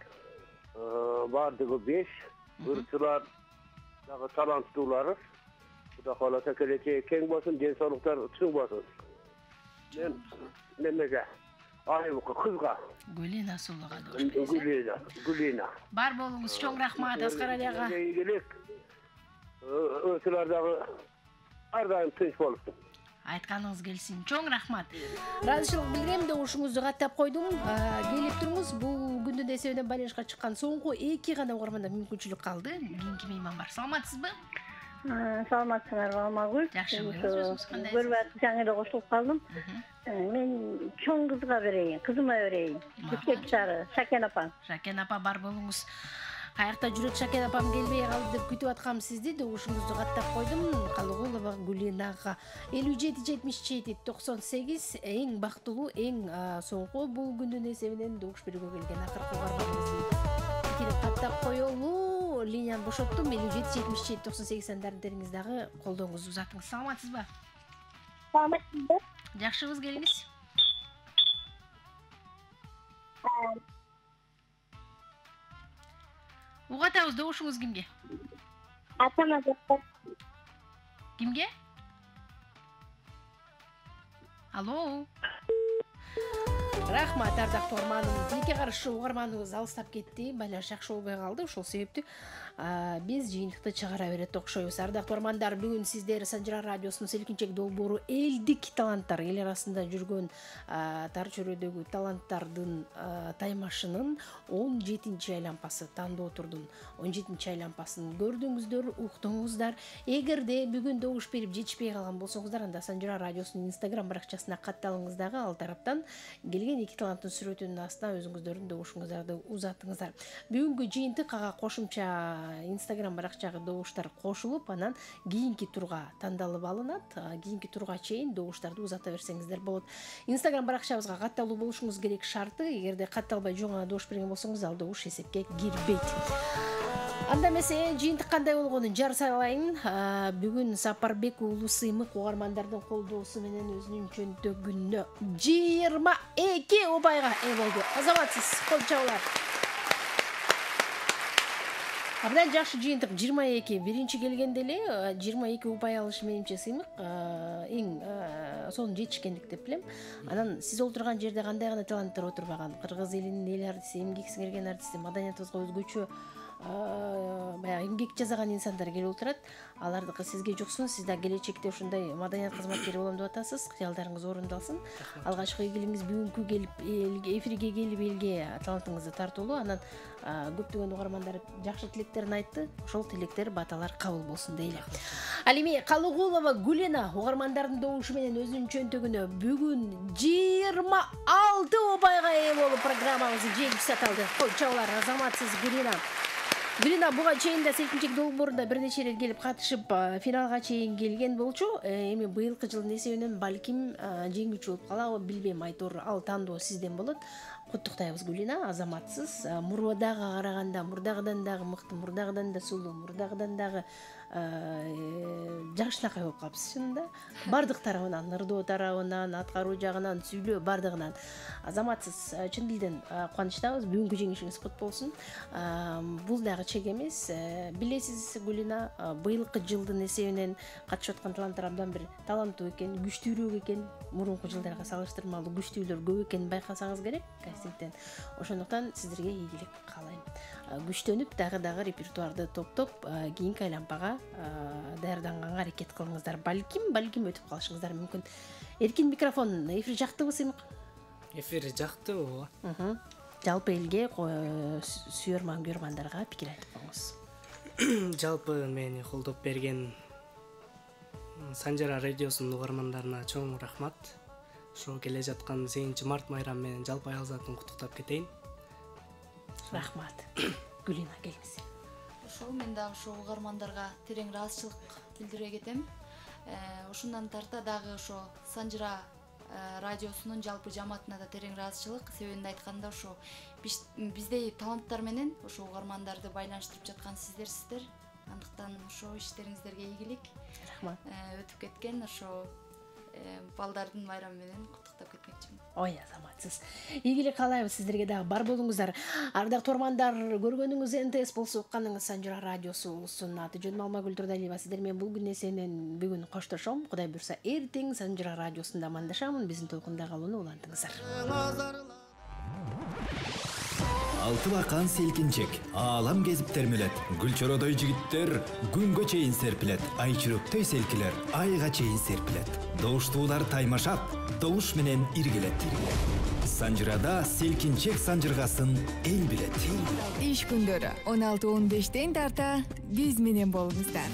Бардығы 5, ұрчылар, таланттуулары. Құда қаласа келечегі кең болсын, денсаулықтар чың болсын. Мен немеге, айыбыққа, қызға. Гулина сулуға Гулина. Бар болуңыз, чоң рахмат, Аскар Алияға. Ұрчылардағы ардайым тынч болыпты. Айтканыңыз келсин. Чоң рахмат. Ыраазычылык билдирем, добушуңузду каттап койдум. Келип туруңуз. Бул күндүн эсебинен байланышка чыккан соңку 2 гана угарманда мүмкүнчүлүк калды. Кийинки мейман бар. Саламатсызбы? Саламатсыңарбы Алмагүл? Жакшы, өзүңүз кандайсыз? Көрбөп жаңы эле кошулуп калдым. Мен чоң кызга берейин, кызыма берейин. Бишкек шаары, Шакен апам. Шакен апа бар болуңуз. Каякта жүрөт Шакен апам келбей калды деп күтүп аткам сизди. Добушуңузду каттап койдум. Калыгулова Гулинага 57-77-98 эң бактылуу, эң соңку бул күндүн эсебинен добуш берүүгө келген акыркы каарманыбыздын пикирин каттап коелу. Линияны бошоттум. 57-77-98 сандарыңыз дагы колдооңузду узатыңыз. Саламатсызбы? Саламатсызбы? Жакшыбыз, келиңиз. Угатабыз, добушуңуз кимге? Атама жакта. Кимге? Алло. Рахмат, ардактуу угарманым. Тилекке каршы угарманыбыз алыстап кетти. Байланыш жакшы болбой калды. Ошол себептүү биз жыйынтыкты чыгара берет окшойбуз. Ардактуу угармандар, бүгүн сиздер Санжыра радиосунун Селкинчек долбоору элдик таланттар, эл арасында жүргөн тар чөйрөдөгү таланттардын таймашынын 17-чи айланпасы тандоо турдун 17-чи айланпасын көрдүңүздөр, уктуңуздар. Эгерде бүгүн добуш берип жетишпей калган болсоңуздар, анда Санжыра радиосунун Instagram баракчасына катталыңыз дагы, ал тараптан келген эки таланттын сүрөтүнүн астына өзүңүздөрдүн добушуңуздарды узатыңыздар. Бүгүнкү жыйынтык кошумча Instagram баракчага добуштар кошулуп, анан кийинки турга тандалып алынат. Кийинки турга чейин добуштарды узата берсеңиздер болот. Instagram баракчабызга катталуу болушуңуз керек шарты. Эгерде катталбай жоңа добуш берген болсоңуз, ал добуш эсепке кирбейт. Анда эмесе жыйынтык кандай болгонун жар салайын. Бүгүн Сапарбек уулу Сыймык угармандардын колдоосу менен өзүнүн чөнтөгүнө 22 убайга ээ болду. Азаматсыз, кол чабуулар. Абдан жакшы жыйынтык 22. Биринчи келгенде эле 22 убай алышы менимче Сыймык эң сонун жетишкендик деп билем. Анан сиз отурган жерде кандай гана таланттар отурбаган? Кыргыз элинин эл артисти, эмгек сиңирген артисти, маданиятыбызга өзгөчө баягы эмгек жасаган инсандар келип отурат. Алардыкы сизге жуксун, сиз да келечекте ушундай маданият кызматкери болом деп атасыз. Кыялдарыңыз орундалсын. Алгачкы ийгилигиңиз бүгүнкү келип эфирге келип элге талантыңызды тартуулу. Анан көптөгөн угармандар жакшы тилектерин айтты. Ошол тилектер, баталар кабыл болсун дейли. Ал эми Калыгулова Гулина угармандардын добушу менен өзүнүн чөнтөгүнө бүгүн 26 убайга ээ болуп программабызды жеңишсиз алды. Кол чабуулар, азаматсыз Гулина. Гулина буга чейин да Селкинчек долбоорунда бир нече ирет келип катышып, финалга чейин келген болчу. Эми быйылкы жылдын эсебинен балким жеңүүчү болуп калабы, билбейм, айтор ал тандоо сизден болот. Куттуктайбыз Гулина, азаматсыз. Мурдага караганда, мурдагыдан дагы мыкты, мурдагыдан да сулуу, мурдагыдан дагы жакшынакай болуп калыпсыз чынында. Бардык тарабынан, ырдоо тарабынан, аткаруу жагынан, сүйлөө бардыгынан азаматсыз. Чын дилден кубанычтабыз. Бүгүнкү жеңишиңиз кут болсун. Бул дагы чек эмес. Билесиз Гулина, быйылкы жылдын эсебинен катышып аткан таланттар абдан бир таланттуу экен, күчтүүрөөк экен. Мурунку жылдарга салыштырмалуу күчтүүлөр көп экенин байкасаңыз керек кастингден. Ошондуктан сиздерге ийгилик каалайм. Күчтөнүп дагы репертуарды топтоп кийинки айланпага даярданганга аракет кылыңыздар. Балким өтүп калышыңыздар мүмкүн. Эркин микрофон. Эфир жактыбы Сыймык? Эфир жактыбы? Жалпы элге сүйөрман көрмандарга пикир айтып коңуз. Жалпы мени колдоп берген Санжыра радиосунун угармандарына чоң рахмат. Ошо келе жаткан 8 март майрам менен жалпы аял затын куттуктап кетейин. Рахмат. Гулина, келиңиз. Ошол мен дагы ошо угармандарга терең ыраазычылык билдире кетем. Ошондан тарта дагы ошо Санжыра радиосунун жалпы жамаатына да терең ыраазычылык. Себебин айтканда ошо биздей таланттар менен ошо угармандарды байланыштырып жаткан сиздерсиздер. Андыктан ошо иштериңиздерге ийгилик. Рахмат. Өтүп кеткен ошо балдардын майрамы менен куттуктап кетмекчимин. Ой, азаматсыз. Ийгилик каалайбыз сиздерге дагы, бар болуңуздар. Ардактуу угармандар, көргөнүңүз НТС болсо, укканыңыз Санжыра радиосунун аты жөнүм Алмагүл Турдалиева. Сиздер менен бул күн эсенен бүгүн коштошом. Кудай буйрса, эртең Санжыра радиосунда амандашамын. Биздин толкунда калууну улантыңыздар. Алты бакан селкинчек, аалам кезип термелет. Гүлчородой жигиттер күнгө чейин серпилет. Айчүрөктөй селкилер айга чейин серпилет. Добуштуулар таймашат, добуш менен иргилет. Санжырада селкинчек санжыргасын эл билет. Иш күндөрү 16-15 тарта биз менен болуңуздар.